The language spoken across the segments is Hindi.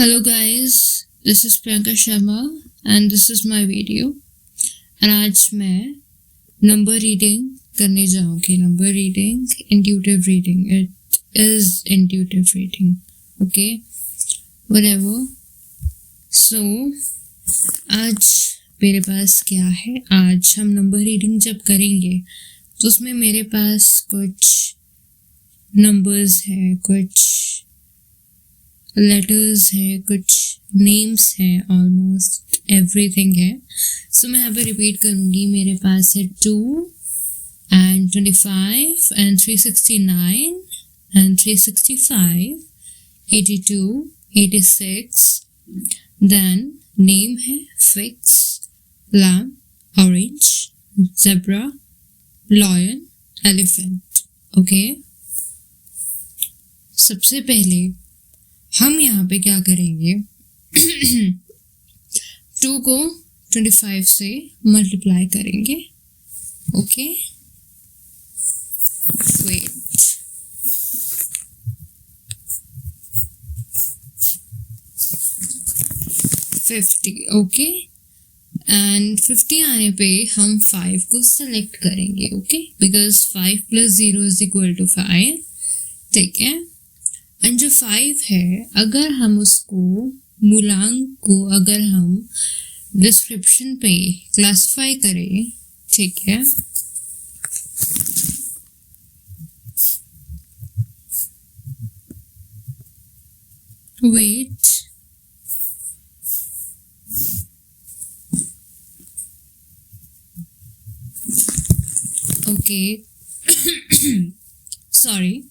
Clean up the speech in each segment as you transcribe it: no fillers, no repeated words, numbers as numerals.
Hello guys, this is Priyanka Sharma and this is my video and आज मैं number reading करने जाऊँगी. Number reading, intuitive reading. It is intuitive reading. Okay, whatever. So आज मेरे पास क्या है? आज हम number reading जब करेंगे तो उसमें मेरे पास कुछ numbers हैं, कुछ लेटर्स है, कुछ नेम्स हैं, ऑलमोस्ट एवरीथिंग है. सो मैं यहाँ पे रिपीट करूँगी. मेरे पास है 2 and 25 and 369 and 365, 82, 86. Then name है fix, lamb, orange, zebra, lion, elephant. Okay, सबसे पहले हम यहाँ पे क्या करेंगे? 2 को 25 से मल्टीप्लाई करेंगे. Okay, wait. ओके, एंड 50 आने पे हम 5 को सेलेक्ट करेंगे. Okay, because 5 + 0 = 5. ठीक है. एंड जो 5 है, अगर हम उसको मूलांक को अगर हम डिस्क्रिप्शन पे क्लासिफाई करें, ठीक है, वेट. Okay, sorry.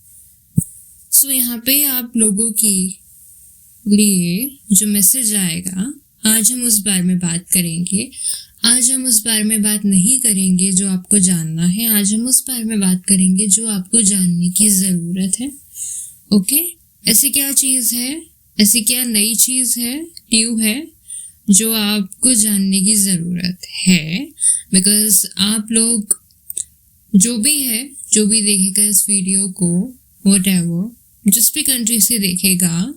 सो यहाँ पे आप लोगों के लिए जो मैसेज आएगा, आज हम उस बारे में बात करेंगे. आज हम उस बारे में बात नहीं करेंगे जो आपको जानना है. आज हम उस बारे में बात करेंगे जो आपको जानने की ज़रूरत है. ओके, ऐसी क्या चीज़ है, ऐसी क्या नई चीज़ है, न्यू है, जो आपको जानने की ज़रूरत है. बिकॉज आप लोग जो भी देखेगा इस वीडियो को, व्हाटएवर, जिस भी कंट्री से देखेगा,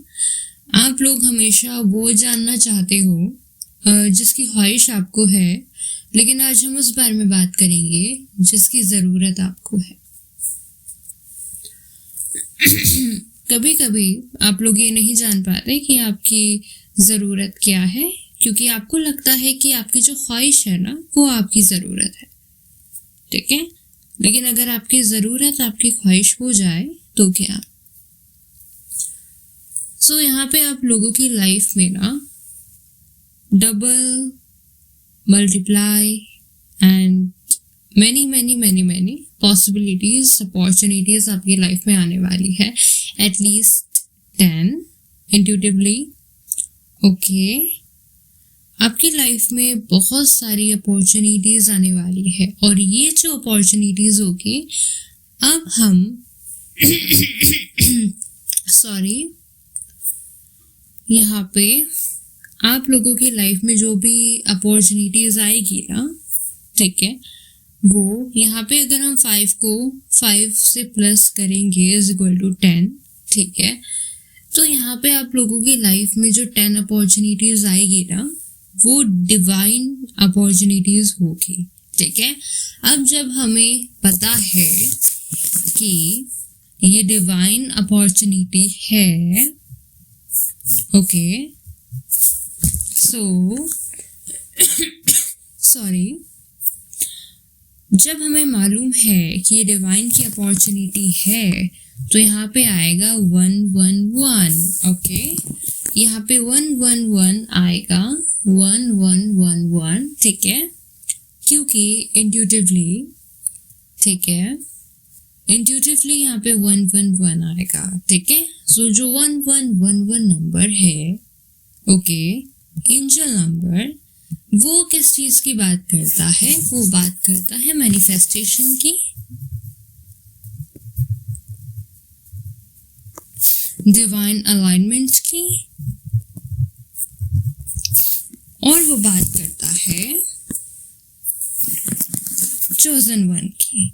आप लोग हमेशा वो जानना चाहते हो जिसकी ख्वाहिश आपको है. लेकिन आज हम उस बारे में बात करेंगे जिसकी ज़रूरत आपको है. कभी कभी आप लोग ये नहीं जान पाते कि आपकी ज़रूरत क्या है, क्योंकि आपको लगता है कि आपकी जो ख्वाहिश है ना, वो आपकी ज़रूरत है. ठीक है, लेकिन अगर आपकी ज़रूरत आपकी ख्वाहिश हो जाए तो क्या? सो यहाँ पे आप लोगों की लाइफ में ना double, multiply and many possibilities, opportunities आपकी लाइफ में आने वाली है. At least 10 intuitively. ओके, आपकी लाइफ में बहुत सारी अपॉर्चुनिटीज आने वाली है. और ये जो अपॉर्चुनिटीज होगी, अब हम सॉरी, यहाँ पे आप लोगों की लाइफ में जो भी अपॉर्चुनिटीज आएगी ना, ठीक है, वो यहाँ पे अगर हम 5 को 5 से प्लस करेंगे = 10. ठीक है, तो यहाँ पे आप लोगों की लाइफ में जो 10 अपॉर्चुनिटीज आएगी ना, वो डिवाइन अपॉर्चुनिटीज होगी. ठीक है, अब जब हमें पता है कि ये डिवाइन अपॉर्चुनिटी है, ओके, सो सॉरी, जब हमें मालूम है कि ये डिवाइन की अपॉर्चुनिटी है, तो यहाँ पे आएगा 111. ओके, यहाँ पे 111 आएगा, 1111. ठीक है, क्योंकि इंट्यूटिवली, ठीक है, इंट्यूटिवली यहाँ पे 111 आएगा. ठीक है, सो जो 1111 नंबर है, ओके, एंजल नंबर, वो किस चीज़ की बात करता है? वो बात करता है मैनिफेस्टेशन की, डिवाइन अलाइनमेंट की, और वो बात करता है चोजन वन की.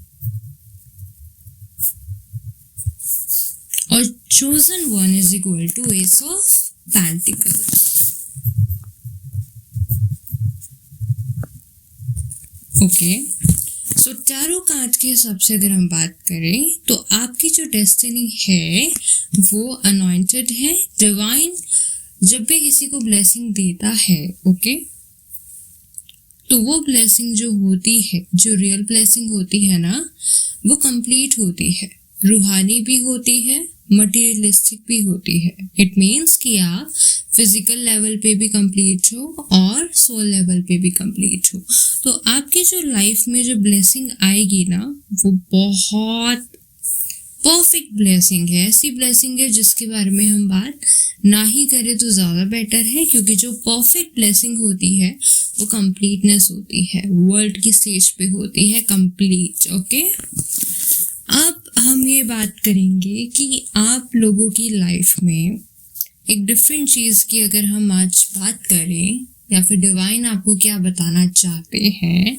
और chosen one is equal to Ace of pentacles. Okay, so tarot card के हिसाब से अगर हम बात करें तो आपकी जो डेस्टिनी है वो अनॉइंटेड है। डिवाइन जब भी किसी को ब्लेसिंग देता है, ओके, तो वो ब्लेसिंग जो होती है, जो रियल ब्लेसिंग होती है ना, वो कंप्लीट होती है, रूहानी भी होती है, मटेरियलिस्टिक भी होती है। इट मीन्स कि आप फिजिकल लेवल पे भी कंप्लीट हो और सोल लेवल पे भी कंप्लीट हो। तो आपकी जो लाइफ में जो ब्लेसिंग आएगी ना, वो बहुत परफेक्ट ब्लेसिंग है। ऐसी ब्लेसिंग है जिसके बारे में हम बात ना ही करें तो ज़्यादा बेटर है, क्योंकि जो परफेक्ट ब्लेसिंग होती है वो कंप्लीटनेस होती है, वर्ल्ड की स्टेज पे होती है कंप्लीट। ओके, अब हम ये बात करेंगे कि आप लोगों की लाइफ में एक डिफरेंट चीज़ की अगर हम आज बात करें, या फिर डिवाइन आपको क्या बताना चाहते हैं,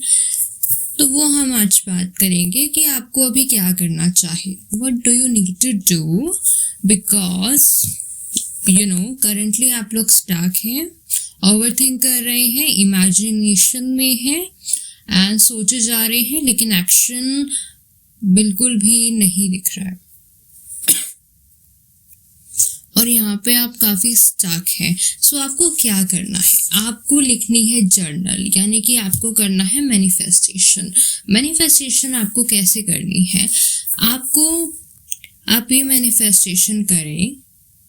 तो वो हम आज बात करेंगे कि आपको अभी क्या करना चाहिए। What do you need to do, because currently आप लोग स्टक हैं, ओवरथिंक कर रहे हैं, इमेजिनेशन में हैं एंड सोचे जा रहे हैं, लेकिन एक्शन बिल्कुल भी नहीं दिख रहा है। और यहाँ पे आप काफ़ी स्टक हैं। सो आपको क्या करना है, आपको लिखनी है जर्नल, यानी कि आपको करना है मैनिफेस्टेशन। मैनिफेस्टेशन आपको कैसे करनी है, आप ये मैनिफेस्टेशन करें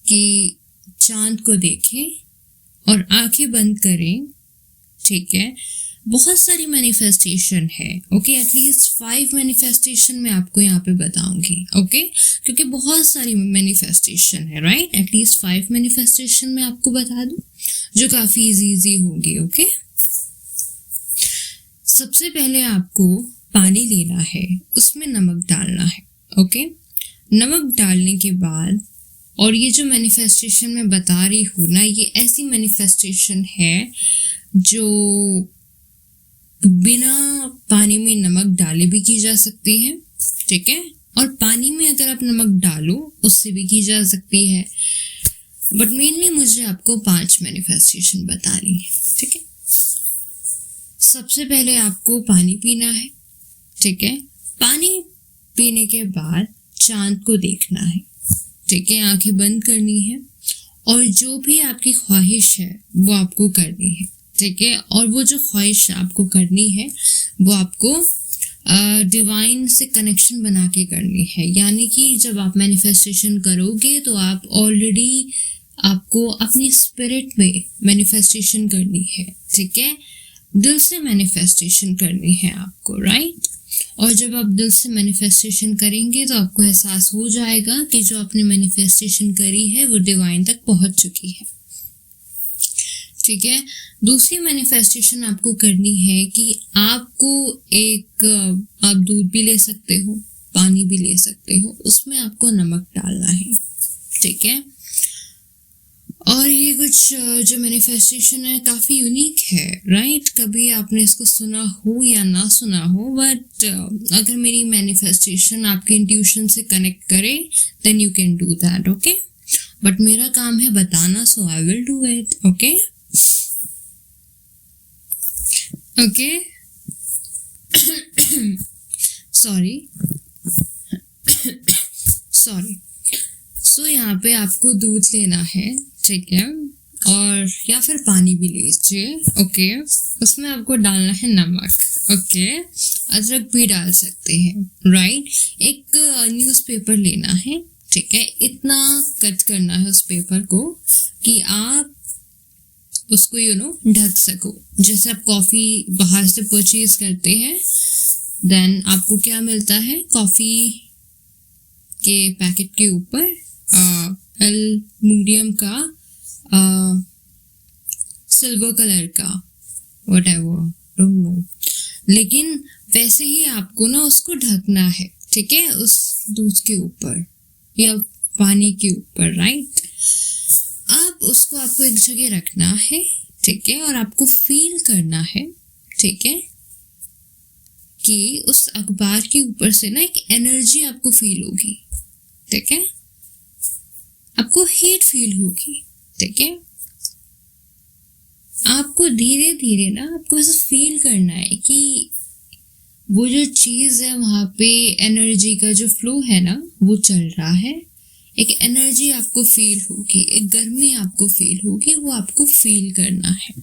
कि चांद को देखें और आंखें बंद करें, ठीक है। बहुत सारी मैनिफेस्टेशन है, ओके, एटलीस्ट 5 मैनिफेस्टेशन मैं आपको यहाँ पे बताऊंगी, ओके, क्योंकि बहुत सारी मैनिफेस्टेशन है, राइट। एटलीस्ट 5 मैनिफेस्टेशन मैं आपको बता दूं जो काफ़ी इजी होगी, ओके। सबसे पहले आपको पानी लेना है, उसमें नमक डालना है, ओके। नमक डालने के बाद, और ये जो मैनिफेस्टेशन मैं बता रही हूँ ना, ये ऐसी मैनिफेस्टेशन है जो बिना पानी में नमक डाले भी की जा सकती है, ठीक है। और पानी में अगर आप नमक डालो उससे भी की जा सकती है, बट मेनली मुझे आपको 5 मैनिफेस्टेशन बतानी है, ठीक है। सबसे पहले आपको पानी पीना है, ठीक है। पानी पीने के बाद चांद को देखना है, ठीक है, आंखें बंद करनी है, और जो भी आपकी ख्वाहिश है वो आपको करनी है, ठीक है। और वो जो ख्वाहिश आपको करनी है वो आपको डिवाइन से कनेक्शन बना के करनी है। यानी कि जब आप मैनिफेस्टेशन करोगे तो आप ऑलरेडी, आपको अपनी स्पिरिट में मैनिफेस्टेशन करनी है, ठीक है। दिल से मैनिफेस्टेशन करनी है आपको, राइट। और जब आप दिल से मैनिफेस्टेशन करेंगे तो आपको एहसास हो जाएगा कि जो आपने मैनिफेस्टेशन करी है वो डिवाइन तक पहुंच चुकी है, ठीक है। दूसरी मैनिफेस्टेशन आपको करनी है कि आपको आप दूध भी ले सकते हो, पानी भी ले सकते हो, उसमें आपको नमक डालना है, ठीक है। और ये कुछ जो मैनिफेस्टेशन है काफ़ी यूनिक है, राइट। कभी आपने इसको सुना हो या ना सुना हो, बट अगर मेरी मैनिफेस्टेशन आपके इंट्यूशन से कनेक्ट करे then you can do that, okay. But मेरा काम है बताना, so I will do it, okay. Okay, sorry. So यहाँ पे आपको दूध लेना है, ठीक है, और या फिर पानी भी लीजिए, ओके। उसमें आपको डालना है नमक, ओके। अदरक भी डाल सकते हैं, राइट। एक न्यूज़पेपर लेना है, ठीक है। इतना कट करना है उस पेपर को कि आप उसको ढक सको। जैसे आप कॉफ़ी बाहर से परचेज करते हैं, देन आपको क्या मिलता है, कॉफ़ी के पैकेट के ऊपर एल्युमिनियम का सिल्वर कलर का व्हाटएवर, डोंट नो, लेकिन वैसे ही आपको ना उसको ढकना है, ठीक है, उस दूध के ऊपर या पानी के ऊपर, राइट। अब उसको आपको एक जगह रखना है, ठीक है, और आपको फील करना है, ठीक है, कि उस अखबार के ऊपर से ना एक एनर्जी आपको फील होगी, ठीक है, आपको हीट फील होगी, ठीक है। आपको धीरे धीरे ना आपको ऐसा फील करना है कि वो जो चीज़ है वहाँ पे एनर्जी का जो फ्लो है ना वो चल रहा है। एक एनर्जी आपको फील होगी, एक गर्मी आपको फील होगी, वो आपको फील करना है,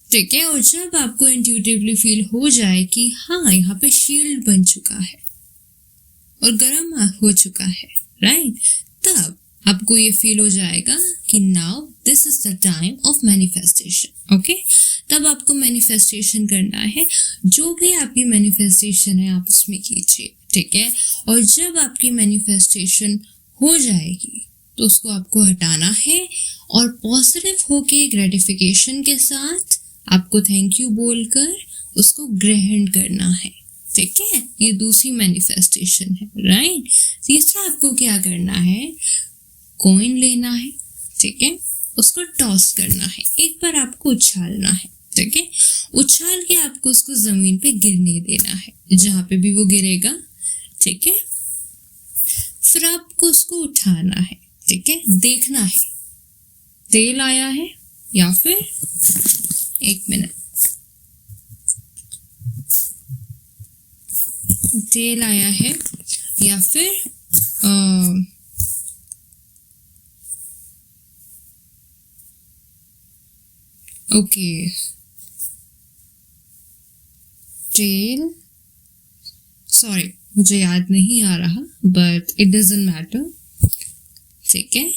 ठीक है। और जब आपको इंट्यूटिवली फील हो जाए कि हाँ यहाँ पे शील्ड बन चुका है और गर्म हो चुका है, राइट, तब आपको ये फील हो जाएगा कि now this is the time of manifestation. Okay, तब आपको मैनिफेस्टेशन करना है। जो भी आपकी मैनिफेस्टेशन है आप उसमें कीजिए, ठीक है। और जब आपकी मैनिफेस्टेशन हो जाएगी तो उसको आपको हटाना है और पॉजिटिव होके ग्रेटिफिकेशन के साथ आपको थैंक यू बोलकर उसको ग्रहण करना है, ठीक है। ये दूसरी मैनिफेस्टेशन है, राइट। तीसरा आपको क्या करना है, कॉइन लेना है, ठीक है, उसको टॉस करना है, एक बार आपको उछालना है, ठीक है। उछाल के आपको उसको जमीन पे गिरने देना है, जहाँ पे भी वो गिरेगा, ठीक है। फिर आपको उसको उठाना है, ठीक है, देखना है तेल आया है या फिर, एक मिनट, तेल आया है या फिर ओके, टेल, सॉरी मुझे याद नहीं आ रहा, बट इट डजंट मैटर, ठीक है।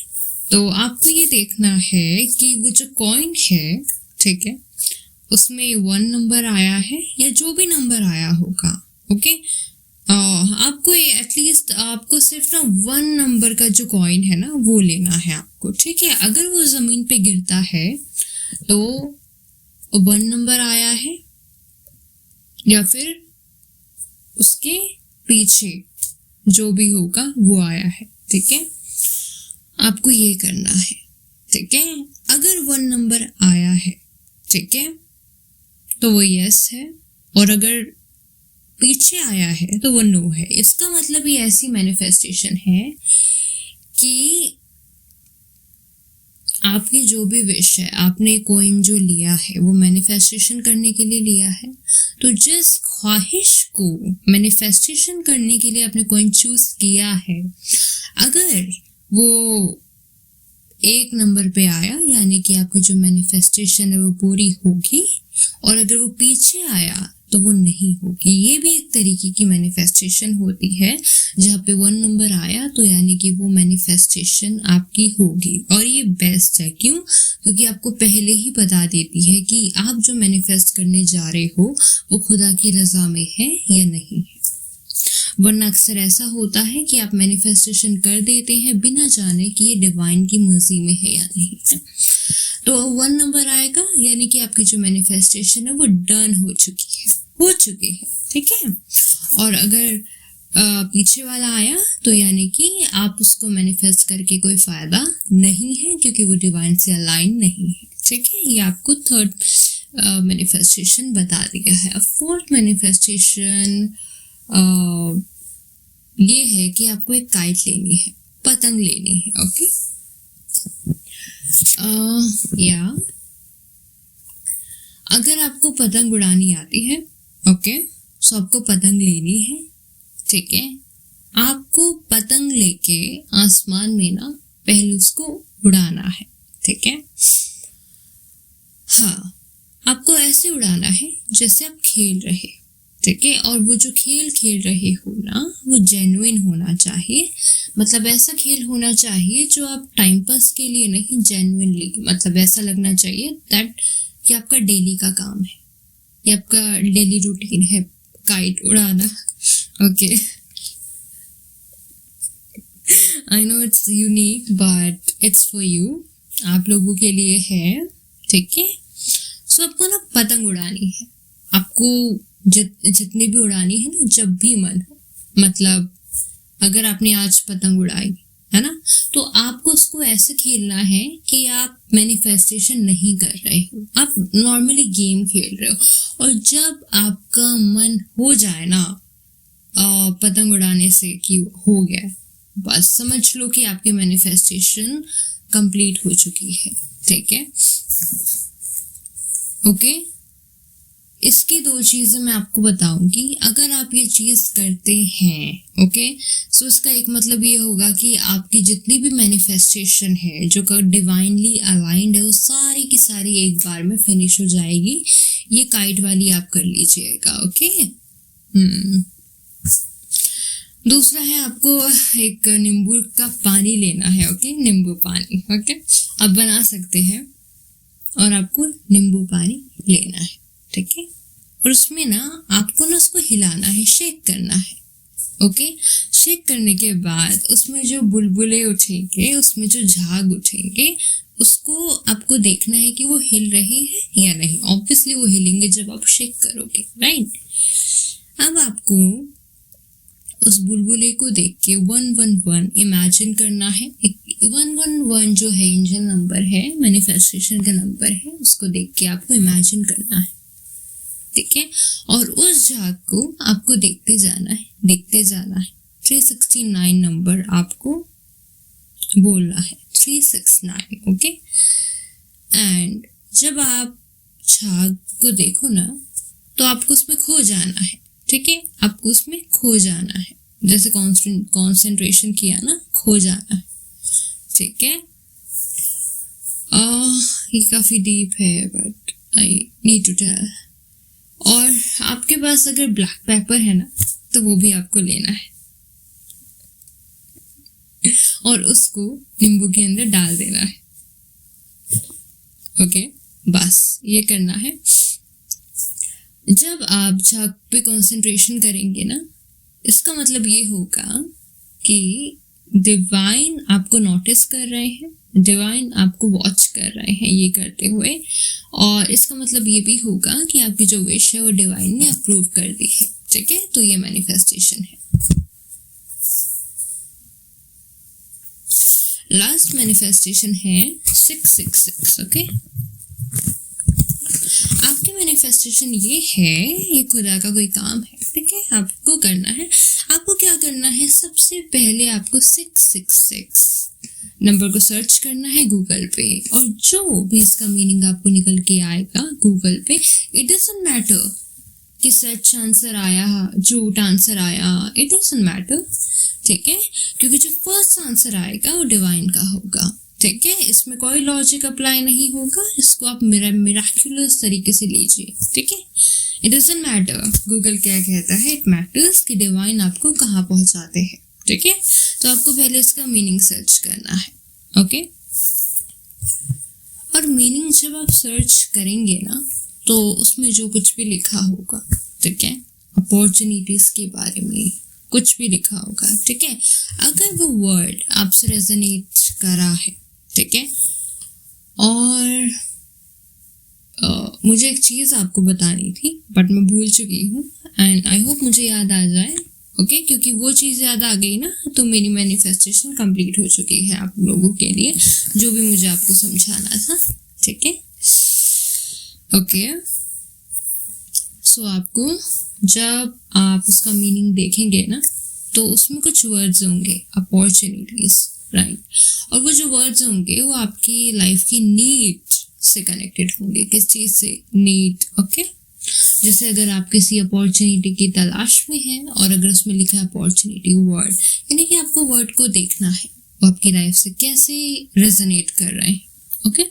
तो आपको ये देखना है कि वो जो कॉइन है, ठीक है, उसमें 1 नंबर आया है या जो भी नंबर आया होगा, ओके। आपको एटलीस्ट आपको सिर्फ ना 1 नंबर का जो कॉइन है ना वो लेना है आपको, ठीक है। अगर वो ज़मीन पे गिरता है तो 1 नंबर आया है या फिर उसके पीछे जो भी होगा वो आया है, ठीक है। आपको ये करना है, ठीक है। अगर 1 नंबर आया है, ठीक है, तो वो यस है, और अगर पीछे आया है तो वो नो है। इसका मतलब ये ऐसी मैनिफेस्टेशन है कि आपकी जो भी विश है, आपने कॉइन जो लिया है वो मैनिफेस्टेशन करने के लिए लिया है, तो जिस ख्वाहिश को मैनिफेस्टेशन करने के लिए आपने कॉइन चूज किया है, अगर वो 1 नंबर पे आया यानी कि आपकी जो मैनिफेस्टेशन है वो पूरी होगी, और अगर वो पीछे आया तो वो नहीं होगी। ये भी एक तरीके की मैनिफेस्टेशन होती है, जहाँ पे 1 नंबर आया तो यानी कि वो मैनिफेस्टेशन आपकी होगी। और ये बेस्ट है, क्यों? क्योंकि आपको पहले ही बता देती है कि आप जो मैनिफेस्ट करने जा रहे हो वो खुदा की रजा में है या नहीं है। वरना अक्सर ऐसा होता है कि आप मैनिफेस्टेशन कर देते हैं बिना जाने कि ये डिवाइन की मर्जी में है या नहीं है। तो 1 नंबर आएगा यानी कि आपकी जो मैनिफेस्टेशन है वो डन हो चुकी है, ठीक है। और अगर पीछे वाला आया तो यानी कि आप उसको मैनिफेस्ट करके कोई फायदा नहीं है, क्योंकि वो डिवाइन से अलाइन नहीं है, ठीक है। ये आपको 3rd मैनिफेस्टेशन बता दिया है। अब 4th मैनिफेस्टेशन ये है कि आपको एक काइट लेनी है, पतंग लेनी है, ओके। या अगर आपको पतंग उड़ानी आती है, ओके, तो आपको पतंग लेनी है, ठीक है। आपको पतंग लेके आसमान में ना पहले उसको उड़ाना है, ठीक है। हाँ, आपको ऐसे उड़ाना है जैसे आप खेल रहे, ठीक है। और वो जो खेल रहे हो ना वो जेन्युइन होना चाहिए, मतलब ऐसा खेल होना चाहिए जो आप टाइम पास के लिए नहीं, जेन्युइनली, मतलब ऐसा लगना चाहिए दैट कि आपका डेली का काम है, ये आपका डेली रूटीन है काइट उड़ाना, okay. I know it's unique but it's for you, आप लोगों के लिए है, ठीक है। सो आपको ना पतंग उड़ानी है, आपको जितनी भी उड़ानी है ना, जब भी मन हो, मतलब अगर आपने आज पतंग उड़ाई है ना, तो आपको उसको ऐसे खेलना है कि आप मैनिफेस्टेशन नहीं कर रहे हो, आप नॉर्मली गेम खेल रहे हो। और जब आपका मन हो जाए ना पतंग उड़ाने से कि हो गया, बस समझ लो कि आपकी मैनिफेस्टेशन कंप्लीट हो चुकी है, ठीक है। ओके, इसकी दो चीज़ें मैं आपको बताऊंगी। अगर आप ये चीज़ करते हैं, ओके, सो इसका एक मतलब ये होगा कि आपकी जितनी भी मैनिफेस्टेशन है जो डिवाइनली अलाइंड है वो सारी की सारी एक बार में फिनिश हो जाएगी। ये काइट वाली आप कर लीजिएगा, ओके। दूसरा है, आपको एक नींबू का पानी लेना है, ओके, नींबू पानी, ओके, आप बना सकते हैं। और आपको नींबू पानी लेना है, ठीक है। और उसमें ना आपको ना उसको हिलाना है, शेक करना है, ओके। शेक करने के बाद उसमें जो बुलबुले उठेंगे, उसमें जो झाग उठेंगे, उसको आपको देखना है कि वो हिल रहे हैं या नहीं। ऑब्वियसली वो हिलेंगे जब आप शेक करोगे, राइट। अब आपको उस बुलबुले को देख के 111 इमेजिन करना है। 111 जो है एंजल नंबर है, मैनिफेस्टेशन का नंबर है, उसको देख के आपको इमेजिन करना है, ठीक है। और उस झाग को आपको देखते जाना है, देखते जाना है। 369 नंबर आपको बोलना है, 369, ओके। एंड जब आप झाग को देखो ना तो आपको उसमें खो जाना है, ठीक है। आपको उसमें खो जाना है, जैसे कॉन्सेंट्रेशन किया ना, खो जाना है, ठीक है। ये काफ़ी डीप है but I need to tell. और आपके पास अगर ब्लैक पेपर है ना तो वो भी आपको लेना है और उसको नींबू के अंदर डाल देना है, ओके। बस ये करना है। जब आप झाग पे कंसंट्रेशन करेंगे ना, इसका मतलब ये होगा कि डिवाइन आपको नोटिस कर रहे हैं, डिवाइन आपको वॉच कर रहे हैं ये करते हुए। और इसका मतलब ये भी होगा कि आपकी जो विश है वो डिवाइन ने अप्रूव कर दी है, ठीक है। तो ये मैनिफेस्टेशन है। लास्ट मैनिफेस्टेशन है 666, ओके। आपकी मैनिफेस्टेशन ये है, ये खुदा का कोई काम है, ठीक है, आपको करना है। आपको क्या करना है, सबसे पहले आपको 666 नंबर को सर्च करना है गूगल पे। और जो भी इसका मीनिंग आपको निकल के आएगा गूगल पे, इट डजंट मैटर कि सच आंसर आया, झूठ आंसर आया, इट डजंट मैटर, ठीक है। क्योंकि जो फर्स्ट आंसर आएगा वो डिवाइन का होगा, ठीक है। इसमें कोई लॉजिक अप्लाई नहीं होगा, इसको आप मिराक्युलस तरीके से लीजिए, ठीक है। इट डजंट मैटर गूगल क्या कहता है, इट मैटर्स कि डिवाइन आपको कहाँ पहुँचाते हैं, ठीक है। तो आपको पहले इसका मीनिंग सर्च करना है, ओके। और मीनिंग जब आप सर्च करेंगे ना तो उसमें जो कुछ भी लिखा होगा, ठीक है, अपॉर्चुनिटीज के बारे में कुछ भी लिखा होगा, ठीक है, अगर वो वर्ड आपसे रेजोनेट करा है, ठीक है। और मुझे एक चीज़ आपको बतानी थी बट मैं भूल चुकी हूँ, एंड आई होप मुझे याद आ जाए, ओके। क्योंकि वो चीज़ याद आ गई ना तो मेरी मैनिफेस्टेशन कंप्लीट हो चुकी है आप लोगों के लिए, जो भी मुझे आपको समझाना था, ठीक है, ओके। सो आपको जब आप उसका मीनिंग देखेंगे ना तो उसमें कुछ वर्ड्स होंगे, अपॉर्चुनिटीज, राइट। और वो जो वर्ड्स होंगे वो आपकी लाइफ की नीड से कनेक्टेड होंगे। किस चीज़ से, नीड, ओके। जैसे अगर आप किसी अपॉर्चुनिटी की तलाश में हैं और अगर उसमें लिखा है अपॉर्चुनिटी वर्ड, यानी कि आपको वर्ड को देखना है वो आपकी लाइफ से कैसे रेजोनेट कर रहे हैं, ओके।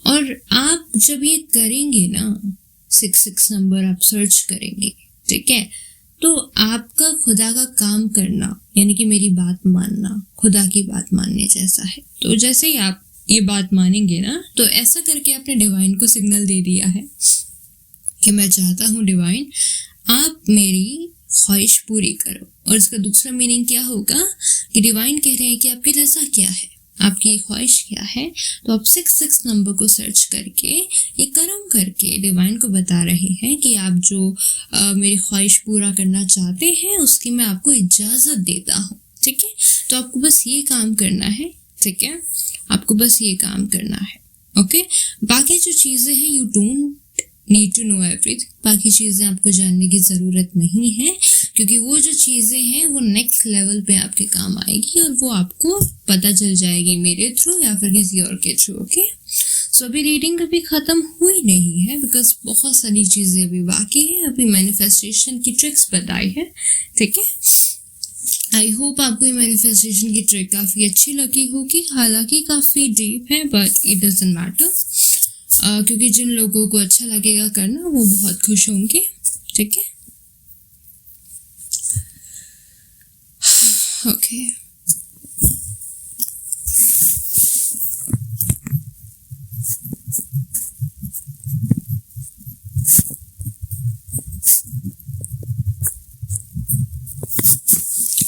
और आप जब ये करेंगे ना, 66 नंबर आप सर्च करेंगे, ठीक है, तो आपका खुदा का काम करना यानी कि मेरी बात मानना खुदा की बात मानने जैसा है। तो जैसे ही आप ये बात मानेंगे ना तो ऐसा करके आपने डिवाइन को सिग्नल दे दिया है कि मैं चाहता हूँ डिवाइन आप मेरी ख्वाहिश पूरी करो। और इसका दूसरा मीनिंग क्या होगा कि डिवाइन कह रहे हैं कि आपकी रज़ा क्या है, आपकी ख्वाहिश क्या है। तो आप 66 नंबर को सर्च करके ये कर्म करके डिवाइन को बता रहे हैं कि आप जो मेरी ख्वाहिश पूरा करना चाहते हैं उसकी मैं आपको इजाज़त देता हूँ, ठीक है। तो आपको बस ये काम करना है, ठीक है, आपको बस ये काम करना है, ओके। बाकी जो चीज़ें हैं you don't need to know everything, बाकी चीज़ें आपको जानने की ज़रूरत नहीं है, क्योंकि वो जो चीज़ें हैं वो नेक्स्ट लेवल पे आपके काम आएगी और वो आपको पता चल जाएगी मेरे थ्रू या फिर किसी और के थ्रू। ओके, सो अभी रीडिंग अभी ख़त्म हुई नहीं है, बिकॉज बहुत सारी चीज़ें अभी बाकी हैं। अभी मैनिफेस्टेशन की ट्रिक्स बताई है, ठीक है। आई होप आपको ये मैनिफेस्टेशन की ट्रिक काफ़ी अच्छी लगी होगी, हालांकि काफ़ी डीप है, बट इट डजंट मैटर, क्योंकि जिन लोगों को अच्छा लगेगा करना वो बहुत खुश होंगे, ठीक है। ओके,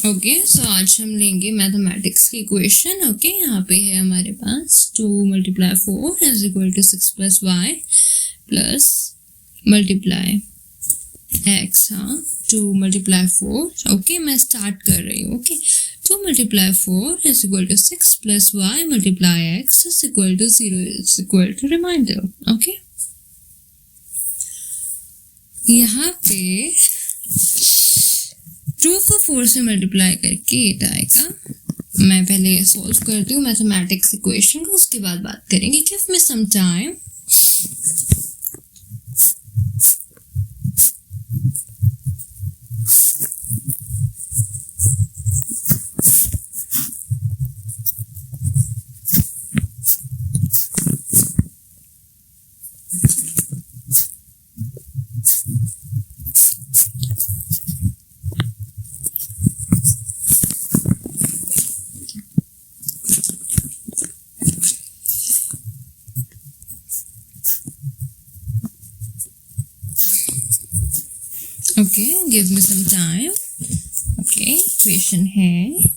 ओके, सो आज हम लेंगे मैथमेटिक्स की इक्वेशन। ओके, यहाँ पे है हमारे पास 2 × 4 is equal to 6 + y plus multiply x। हाँ, 2 × 4। ओके, मैं स्टार्ट कर रही हूँ। Okay, 2 × 4 is equal to 6 + y multiply x is equal to 0 is equal to reminder. Okay, यहाँ पे 2 को 4 से मल्टीप्लाई करके 8 आएगा। मैं पहले सॉल्व करती हूँ मैथमेटिक्स इक्वेशन को, उसके बाद बात करेंगे। Give me some time. Okay, give me some time. Okay, equation है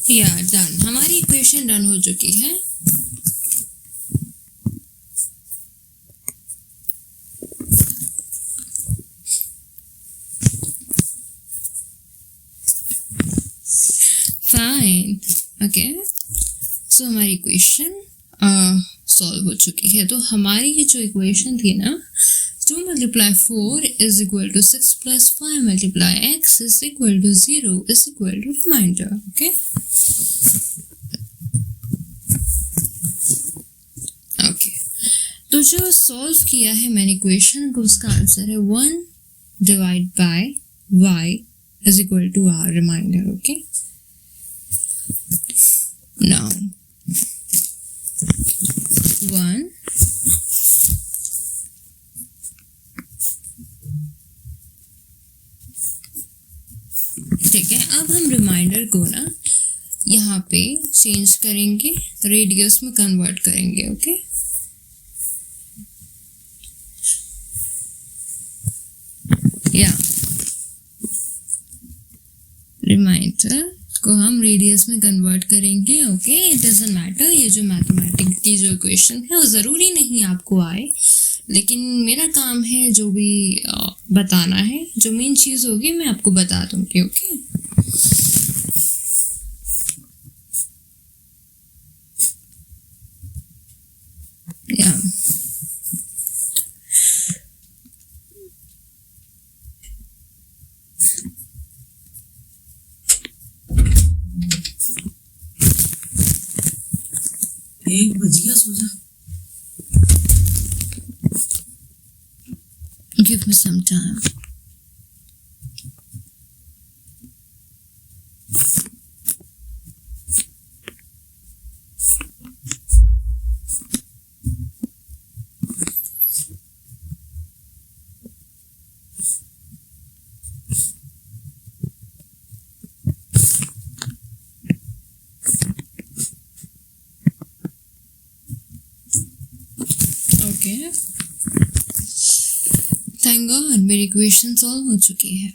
या डन। हमारी इक्वेशन डन हो चुकी है। फाइन। ओके, सो हमारी इक्वेशन सॉल्व हो चुकी है। तो हमारी ये जो इक्वेशन थी ना, 2 × 4 is equal to 6 + 5 multiply x is equal to 0 is equal to reminder. Okay, okay, तो जो सॉल्व किया है मैंने इक्वेशन को, उसका आंसर है 1 / y is equal to r reminder. Okay, now 1 ठीक है। अब हम रिमाइंडर को ना यहाँ पे चेंज करेंगे, रेडियस में कन्वर्ट करेंगे। ओके, या रिमाइंडर को हम रेडियस में कन्वर्ट करेंगे। ओके, इट डजंट मैटर, ये जो मैथमेटिक्स की जो इक्वेशन है वो ज़रूरी नहीं आपको आए, लेकिन मेरा काम है जो भी बताना है, जो मेन चीज़ होगी मैं आपको बता दूंगी। ओके, या एक बजिया सो जा। Give me some time. Okay. Thank God मेरी इक्वेशन सॉल्व हो चुकी है।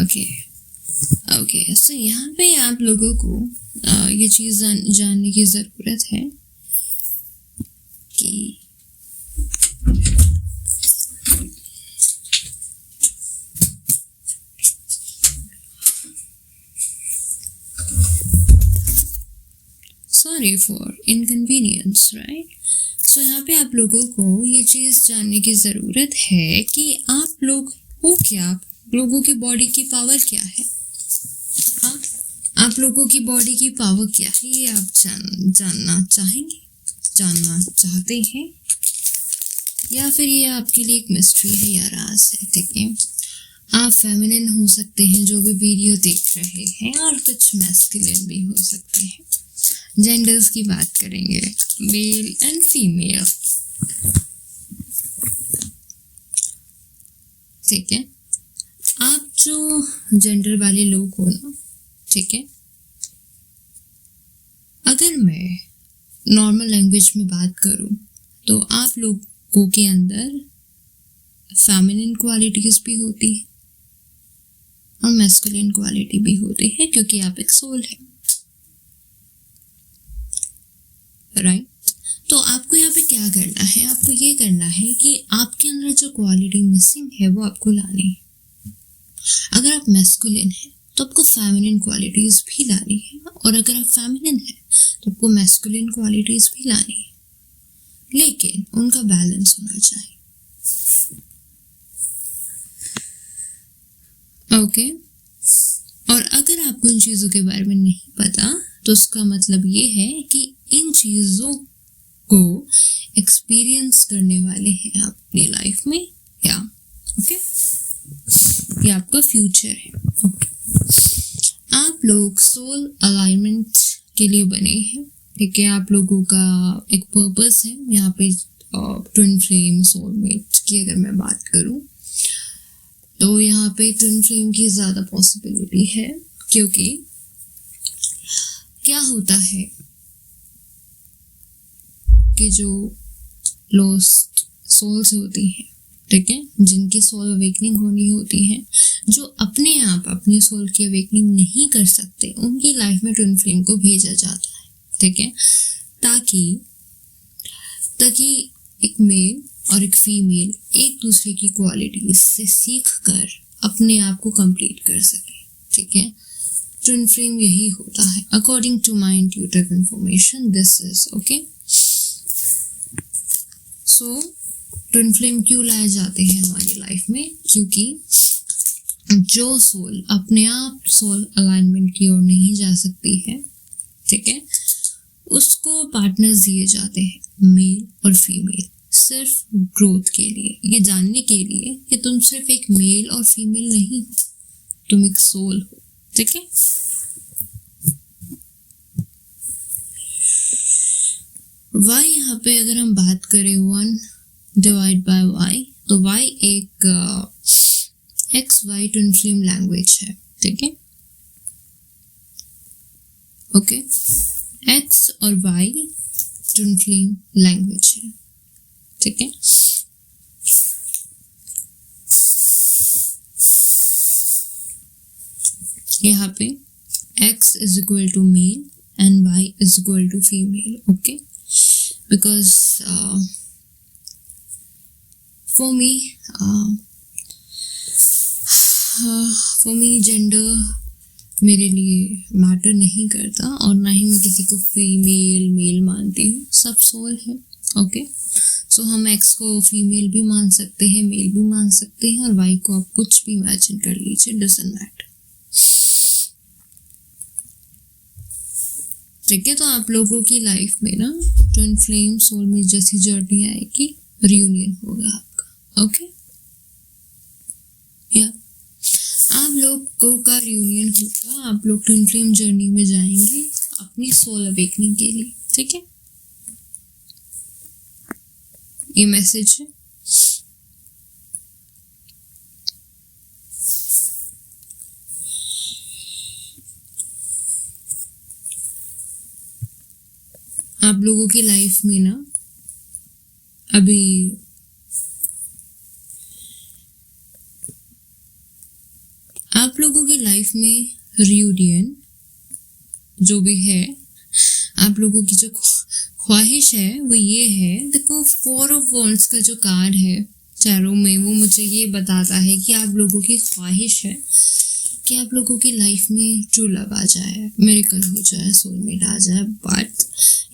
ओके ओके, सो यहाँ पे आप लोगों को ये चीज़ जानने की ज़रूरत है कि सॉरी फॉर इनकन्वीनियंस, राइट। सो यहाँ पे आप लोगों को ये चीज़ जानने की ज़रूरत है कि आप लोग हो क्या, आप लोगों की बॉडी की पावर क्या है। हाँ, आप लोगों की बॉडी की पावर क्या है, ये आप जानना चाहेंगे, जानना चाहते हैं, या फिर ये आपके लिए एक मिस्ट्री है या राज है। ठीक है, आप फेमिनिन हो सकते हैं जो भी वीडियो देख रहे हैं, और कुछ मैस्कुलिन भी हो सकते हैं। जेंडर्स की बात करेंगे, मेल एंड फीमेल। ठीक है, आप जो जेंडर वाले लोग हो ना, ठीक है, अगर मैं नॉर्मल लैंग्वेज में बात करूं तो आप लोगों के अंदर फेमिनिन क्वालिटीज भी होती है और मैस्कुलिन क्वालिटी भी होती है, क्योंकि आप एक सोल है, राइट। तो आपको यहाँ पे क्या करना है, आपको ये करना है कि आपके अंदर जो क्वालिटी मिसिंग है वो आपको लानी है। अगर आप मैस्कुलिन है तो आपको फेमिनिन क्वालिटीज भी लानी है, और अगर आप फेमिनिन है तो आपको मैस्कुलिन क्वालिटीज भी लानी है, लेकिन उनका बैलेंस होना चाहिए। ओके, और अगर आपको इन चीज़ों के बारे में नहीं पता तो उसका मतलब ये है कि इन चीज़ों को एक्सपीरियंस करने वाले हैं आप अपनी लाइफ में, या ओके, ये आपका फ्यूचर है। ओके, आप लोग सोल अलाइनमेंट के लिए बने हैं। ठीक है, आप लोगों का एक पर्पस है यहाँ पे। ट्विन फ्लेम सोलमेट की अगर मैं बात करूँ तो यहाँ पे ट्विन फ्लेम की ज़्यादा पॉसिबिलिटी है, क्योंकि क्या होता है कि जो लॉस्ट सोल्स होती हैं, ठीक है, जिनकी सोल अवेकनिंग होनी होती है, जो अपने आप अपनी सोल की अवेकनिंग नहीं कर सकते, उनकी लाइफ में ट्विन फ्लेम को भेजा जाता है। ठीक है, ताकि एक मेल और एक फीमेल एक दूसरे की क्वालिटीज से सीख कर अपने आप को कंप्लीट कर सके। ठीक है, ट्विन फ्लेम यही होता है, according to my intuitive information this is okay. So twin flame क्यों लाए जाते हैं हमारी लाइफ में, क्योंकि जो सोल अपने आप सोल अलाइनमेंट की ओर नहीं जा सकती है, ठीक है, उसको पार्टनर्स दिए जाते हैं, मेल और फीमेल, सिर्फ ग्रोथ के लिए, ये जानने के लिए कि तुम सिर्फ एक मेल और फीमेल नहीं हो, तुम एक सोल हो। ठीक है, वाई यहाँ पे अगर हम बात करें 1 डिवाइड बाय वाई, तो वाई एक x y twin flame language है। ठीक है, ओके, एक्स और वाई ट्विन फ्लेम लैंग्वेज है। ठीक है, यहाँ पे x is equal to male and y is equal to female, okay, because for me gender मेरे लिए मैटर नहीं करता, और ना ही मैं किसी को फीमेल मेल मानती हूँ, सब सोल है। ओके, सो हम एक्स को फीमेल भी मान सकते हैं, मेल भी मान सकते हैं, और वाई को आप कुछ भी इमेजिन कर लीजिए, डजंट मैटर। ठीक है, तो आप लोगों की लाइफ में ना ट्विन फ्लेम सोलमेट जैसी जर्नी आएगी, रियूनियन होगा आपका। ओके, या आप लोगों का रियूनियन होगा, आप लोग ट्विन फ्लेम जर्नी में जाएंगे अपनी सोल अवेकनिंग के लिए। ठीक है, ये मैसेज है। आप लोगों की लाइफ में ना अभी आप लोगों की लाइफ में रियूनियन जो भी है, आप लोगों की जो ख्वाहिश है वो ये है। देखो, 4 ऑफ वॉन्ड्स का जो कार्ड है चारों में, वो मुझे ये बताता है कि आप लोगों की ख्वाहिश है कि आप लोगों की लाइफ में ट्रू लव आ जाए, मिरेकल हो जाए, सोलमेट आ जाए। बट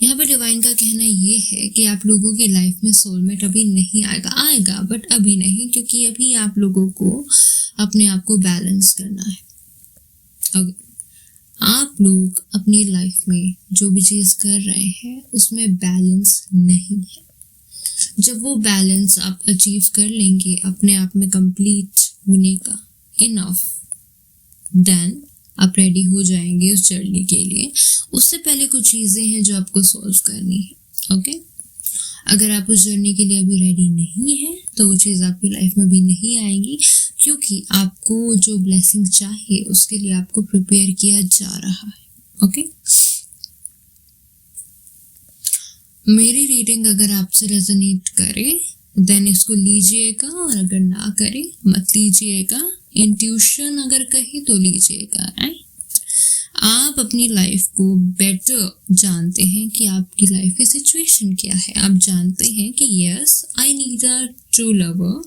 यहाँ पे डिवाइन का कहना ये है कि आप लोगों की लाइफ में सोलमेट अभी नहीं आएगा बट अभी नहीं, क्योंकि अभी आप लोगों को अपने आप को बैलेंस करना है। ओके, आप लोग अपनी लाइफ में जो भी चीज़ कर रहे हैं उसमें बैलेंस नहीं है। जब वो बैलेंस आप अचीव कर लेंगे अपने आप में कंप्लीट होने का इनफ, देन आप रेडी हो जाएंगे उस जर्नी के लिए। उससे पहले कुछ चीज़ें हैं जो आपको सॉल्व करनी है। ओके, अगर आप उस जर्नी के लिए अभी रेडी नहीं है तो वो चीज़ आपकी लाइफ में भी नहीं आएगी, क्योंकि आपको जो ब्लेसिंग चाहिए उसके लिए आपको प्रिपेयर किया जा रहा है। ओके, मेरी रीडिंग अगर आपसे रेजोनेट करे देन इसको लीजिएगा, और अगर ना करे मत लीजिएगा। इंट्यूशन अगर कहे तो लीजिएगा। राइट, आप अपनी लाइफ को बेटर जानते हैं कि आपकी लाइफ की सिचुएशन क्या है। आप जानते हैं कि yes, I need a true lover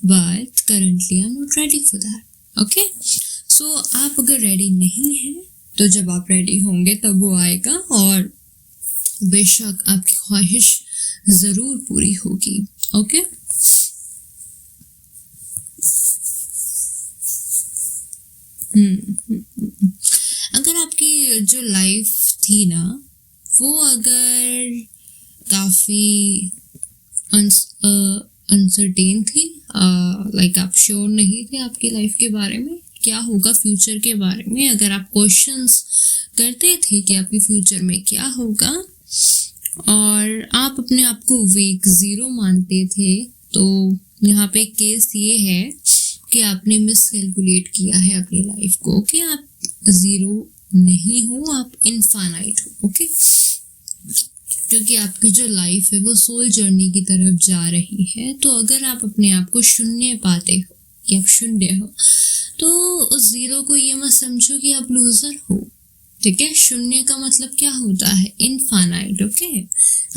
but currently I am not ready for that. Okay, so आप अगर रेडी नहीं हैं तो जब आप रेडी होंगे तब वो आएगा, और बेशक आपकी ख्वाहिश ज़रूर पूरी होगी। ओके, अगर आपकी जो लाइफ थी ना वो अगर काफ़ी अनसर्टेन थी, लाइक आप श्योर नहीं थे आपकी लाइफ के बारे में, क्या होगा फ्यूचर के बारे में, अगर आप क्वेश्चंस करते थे कि आपके फ्यूचर में क्या होगा और आप अपने आप को वीक ज़ीरो मानते थे, तो यहाँ पे केस ये है कि आपने मिसकैलकुलेट किया है अपनी लाइफ को। कि आप ज़ीरो नहीं हो, आप इनफाइनाइट हो। ओके, क्योंकि आपकी जो लाइफ है वो सोल जर्नी की तरफ जा रही है। तो अगर आप अपने आप को शून्य पाते हो कि आप शून्य हो, तो उस ज़ीरो को ये मत समझो कि आप लूज़र हो। ठीक है, शून्य का मतलब क्या होता है? इनफाइनाइट। ओके,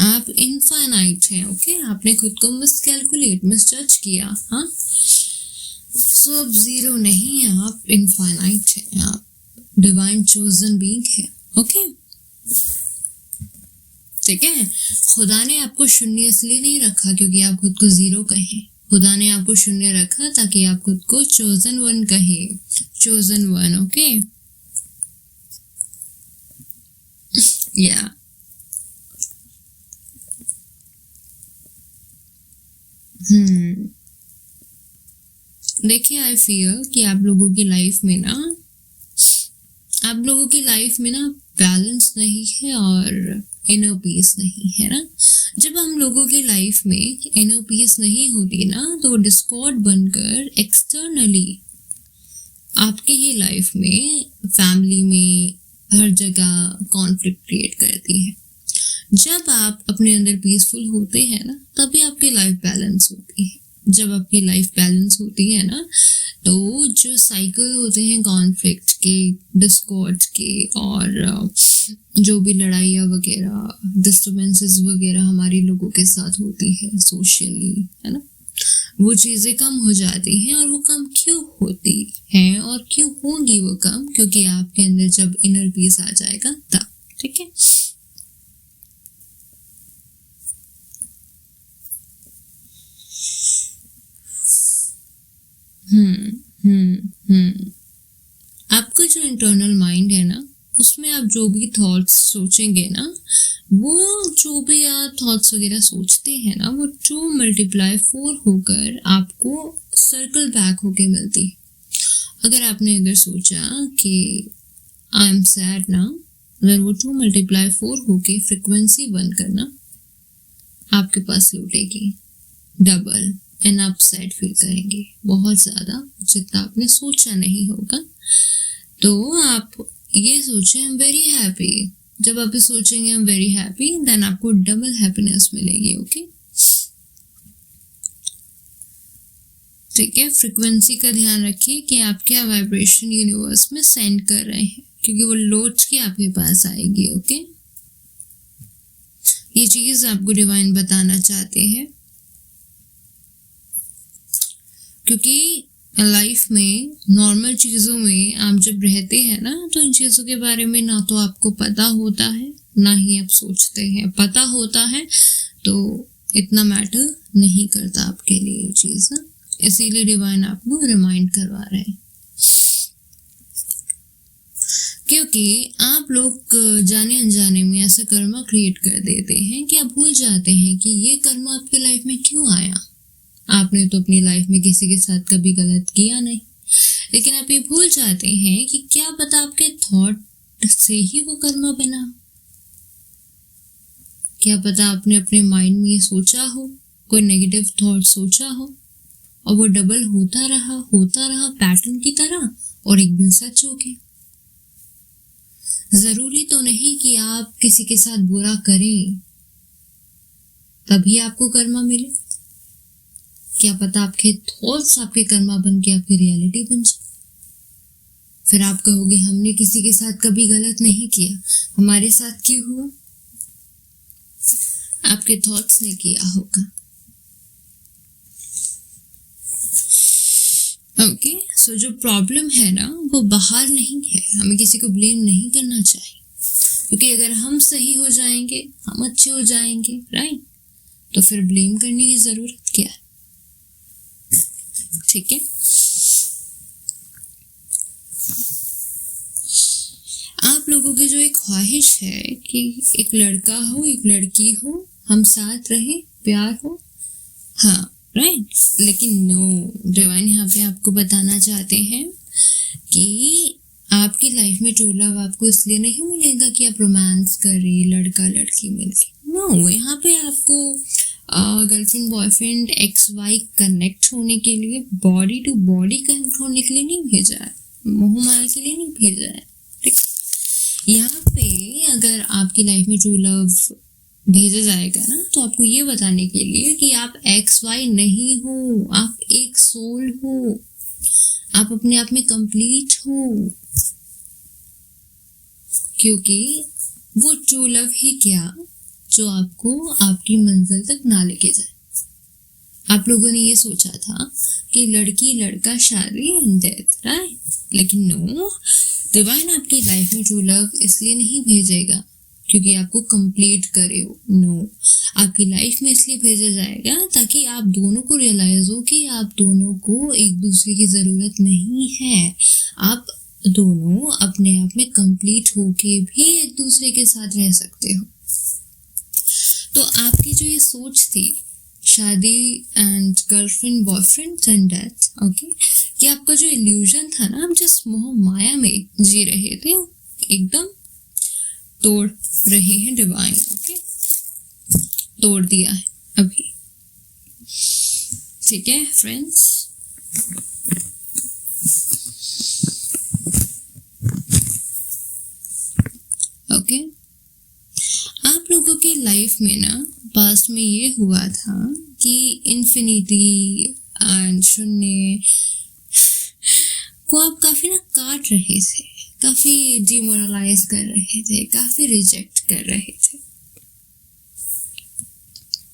आप इनफाइनाइट हैं। ओके, आपने खुद को मिसकैलकुलेट, मिसजज किया। हाँ, सो अब ज़ीरो नहीं है, आप इनफाइनाइट हैं, आप डिवाइन चोजन बीइंग है। ओके, ठीक है, खुदा ने आपको शून्य इसलिए नहीं रखा क्योंकि आप खुद को ज़ीरो कहें। खुदा ने आपको शून्य रखा ताकि आप खुद को चोजन वन कहें, चोजन वन। ओके, या देखिए, आई फील कि आप लोगों की लाइफ में ना बैलेंस नहीं है और इनर पीस नहीं है ना। जब हम लोगों की लाइफ में इनर पीस नहीं होती ना तो डिस्कॉर्ड बनकर एक्सटर्नली आपकी ही लाइफ में, फैमिली में, हर जगह कॉन्फ्लिक्ट क्रिएट करती है। जब आप अपने अंदर पीसफुल होते हैं ना तभी आपकी लाइफ बैलेंस होती है। जब आपकी लाइफ बैलेंस होती है ना तो जो साइकिल होते हैं कॉन्फ्लिक्ट के, डिस्कॉर्ड के, और जो भी लड़ाइयाँ वगैरह, डिस्टर्बेंसेस वगैरह हमारे लोगों के साथ होती है सोशली, है ना, वो चीज़ें कम हो जाती हैं। और वो कम क्यों होती हैं और क्यों होंगी वो कम? क्योंकि आपके अंदर जब इनर पीस आ जाएगा तब। ठीक है, आपका जो इंटरनल माइंड है ना उसमें आप जो भी थॉट्स सोचेंगे ना, वो जो भी आप थॉट्स वगैरह सोचते हैं ना, वो 2 × 4 होकर आपको सर्कल बैक होके मिलती है। अगर आपने अगर सोचा कि आई एम सैड ना, अगर वो 2 × 4 होके फ्रिक्वेंसी बन करना आपके पास लौटेगी डबल, एंड आप सैड फील करेंगे बहुत ज़्यादा, जितना आपने सोचा नहीं होगा। तो आप ये सोचें आई एम वेरी हैप्पी। जब आप सोचेंगे I am very happy, then आपको डबल हैप्पीनेस मिलेगी। ओके, ठीक है, फ्रिक्वेंसी का ध्यान रखिए कि आप क्या वाइब्रेशन यूनिवर्स में सेंड कर रहे हैं, क्योंकि वो लौट के आपके पास आएगी। ओके, ये चीज आपको डिवाइन बताना चाहते हैं, क्योंकि लाइफ में नॉर्मल चीज़ों में आप जब रहते हैं ना, तो इन चीज़ों के बारे में ना तो आपको पता होता है, ना ही आप सोचते हैं। पता होता है तो इतना मैटर नहीं करता आपके लिए ये चीज़ ना, इसीलिए डिवाइन आपको रिमाइंड करवा रहे हैं। क्योंकि आप लोग जाने अनजाने में ऐसा कर्मा क्रिएट कर देते हैं कि आप भूल जाते हैं कि ये कर्मा आपके लाइफ में क्यों आया। आपने तो अपनी लाइफ में किसी के साथ कभी गलत किया नहीं, लेकिन आप ये भूल जाते हैं कि क्या पता आपके थॉट से ही वो कर्मा बना। क्या पता आपने अपने माइंड में ये सोचा हो, कोई नेगेटिव थॉट सोचा हो, और वो डबल होता रहा पैटर्न की तरह, और एक दिन सच हो गया। जरूरी तो नहीं कि आप किसी के साथ बुरा करें तभी आपको कर्मा मिले। क्या पता आपके थॉट्स आपके कर्मा बन के आपकी रियलिटी बन जाए। फिर आप कहोगे हमने किसी के साथ कभी गलत नहीं किया, हमारे साथ क्यों हुआ? आपके थॉट्स ने किया होगा। ओके, सो जो प्रॉब्लम है ना, वो बाहर नहीं है। हमें किसी को ब्लेम नहीं करना चाहिए, क्योंकि अगर हम सही हो जाएंगे, हम अच्छे हो जाएंगे, राइट, तो फिर ब्लेम करने की जरूरत क्या है? ठीक है, आप लोगों की जो एक ख्वाहिश है कि एक लड़का हो एक लड़की हो, हम साथ रहे, प्यार हो, हाँ राइट, लेकिन नो, डिवाइन यहाँ पे आपको बताना चाहते हैं कि आपकी लाइफ में ट्रू लव आपको इसलिए नहीं मिलेगा कि आप रोमांस कर रही लड़का लड़की मिलके। नो, यहाँ पे आपको गर्लफ्रेंड बॉयफ्रेंड XY कनेक्ट होने के लिए, बॉडी टू बॉडी कनेक्ट होने के लिए नहीं भेजा है, मोह माया के लिए नहीं भेजा है। ठीक, यहाँ पे अगर आपकी लाइफ में ट्रू लव भेजा जाएगा ना, तो आपको ये बताने के लिए कि आप XY नहीं हो, आप एक सोल हो, आप अपने आप में कंप्लीट हो। क्योंकि वो ट्रू लव ही क्या जो आपको आपकी मंजिल तक ना लेके जाए। आप लोगों ने ये सोचा था कि लड़की लड़का शादी एंड डेथ, राइट, लेकिन नो, डिवाइन आपकी लाइफ में ट्रू लव इसलिए नहीं भेजेगा क्योंकि आपको कंप्लीट करे हो। नो, आपकी लाइफ में इसलिए भेजा जाएगा ताकि आप दोनों को रियलाइज हो कि आप दोनों को एक दूसरे की ज़रूरत नहीं है। आप दोनों अपने आप में कंप्लीट होके भी एक दूसरे के साथ रह सकते हो। तो आपकी जो ये सोच थी शादी and girlfriend boyfriend and death, okay, कि आपका जो इल्यूजन था ना, आप जिस मोह माया में जी रहे थे, एकदम तोड़ रहे हैं डिवाइन। ओके, तोड़ दिया है अभी। ठीक है फ्रेंड्स, ओके, आप लोगों की लाइफ में ना पास्ट में ये हुआ था कि इन्फिनिटी एंड शून्य को आप काफ़ी ना काट रहे थे, काफ़ी डिमोरलाइज कर रहे थे, काफ़ी रिजेक्ट कर रहे थे।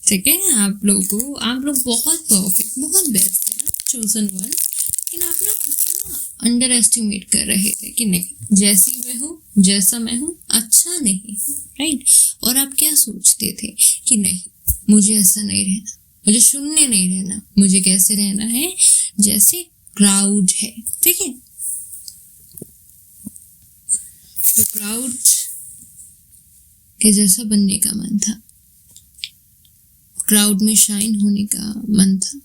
ठीक है, आप लोग बहुत परफेक्ट, बहुत बेस्ट है ना, चोजन वन, लेकिन आप ना खुद को ना अंडर एस्टिमेट कर रहे थे कि नहीं, जैसी मैं हूँ, जैसा मैं हूँ अच्छा नहीं, राइट। और आप क्या सोचते थे कि नहीं, मुझे ऐसा नहीं रहना, मुझे शून्य नहीं रहना, मुझे कैसे रहना है, जैसे क्राउड है। ठीक है, तो क्राउड के जैसा बनने का मन था, क्राउड में शाइन होने का मन था,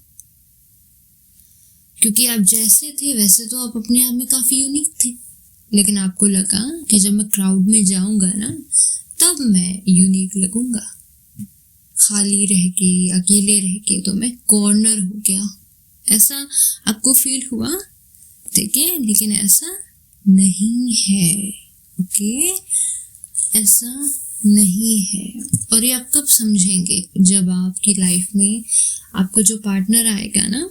क्योंकि आप जैसे थे वैसे तो आप अपने आप में काफ़ी यूनिक थे, लेकिन आपको लगा कि जब मैं क्राउड में जाऊंगा ना, तब मैं यूनिक लगूंगा। खाली रह के, अकेले रह के तो मैं कॉर्नर हो गया, ऐसा आपको फील हुआ। ठीक है, लेकिन ऐसा नहीं है। ओके, ऐसा नहीं है। और ये आप कब समझेंगे, जब आपकी लाइफ में आपका जो पार्टनर आएगा ना,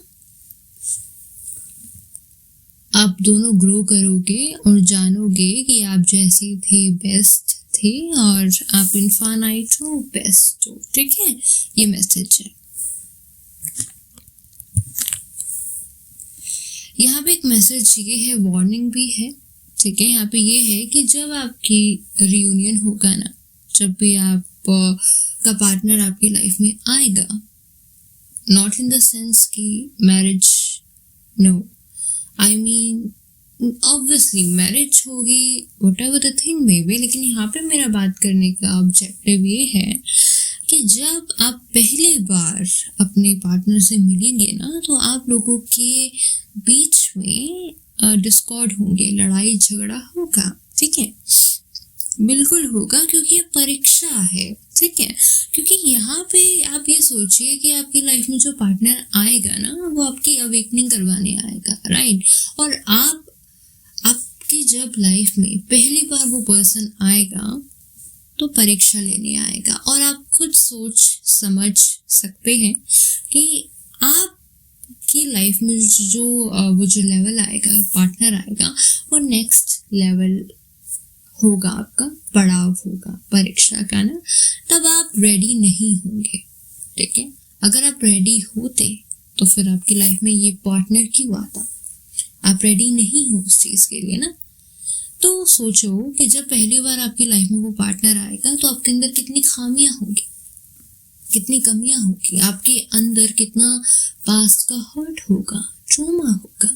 आप दोनों ग्रो करोगे और जानोगे कि आप जैसे थे बेस्ट थे और आप इनफाइनाइट हो, बेस्ट हो। ठीक है, ये मैसेज है। यहाँ पे एक मैसेज ये है, वार्निंग भी है। ठीक है, यहाँ पे ये है कि जब आपकी रियूनियन होगा ना, जब भी आप का पार्टनर आपकी लाइफ में आएगा, नॉट इन द सेंस कि marriage, no, I mean obviously marriage होगी, whatever the thing may be, लेकिन यहाँ पे मेरा बात करने का ऑब्जेक्टिव ये है कि जब आप पहली बार अपने पार्टनर से मिलेंगे ना, तो आप लोगों के बीच में डिस्कॉर्ड होंगे, लड़ाई झगड़ा होगा। ठीक है, बिल्कुल होगा, क्योंकि ये परीक्षा है। ठीक है, क्योंकि यहाँ पे आप ये सोचिए कि आपकी लाइफ में जो पार्टनर आएगा ना, वो आपकी अवेकनिंग करवाने आएगा, राइट। और आपकी जब लाइफ में पहली बार वो पर्सन आएगा तो परीक्षा लेने आएगा, और आप खुद सोच समझ सकते हैं कि आपकी लाइफ में वो जो लेवल आएगा, पार्टनर आएगा, वो नेक्स्ट लेवल होगा, आपका पड़ाव होगा परीक्षा का ना, तब आप रेडी नहीं होंगे। ठीक है, अगर आप रेडी होते तो फिर आपकी लाइफ में ये पार्टनर क्यों आता? आप रेडी नहीं हो उस चीज़ के लिए ना। तो सोचो कि जब पहली बार आपकी लाइफ में वो पार्टनर आएगा तो आपके अंदर कितनी खामियां होंगी, कितनी कमियां होगी, आपके अंदर कितना पास्ट का हर्ट होगा, ट्रॉमा होगा,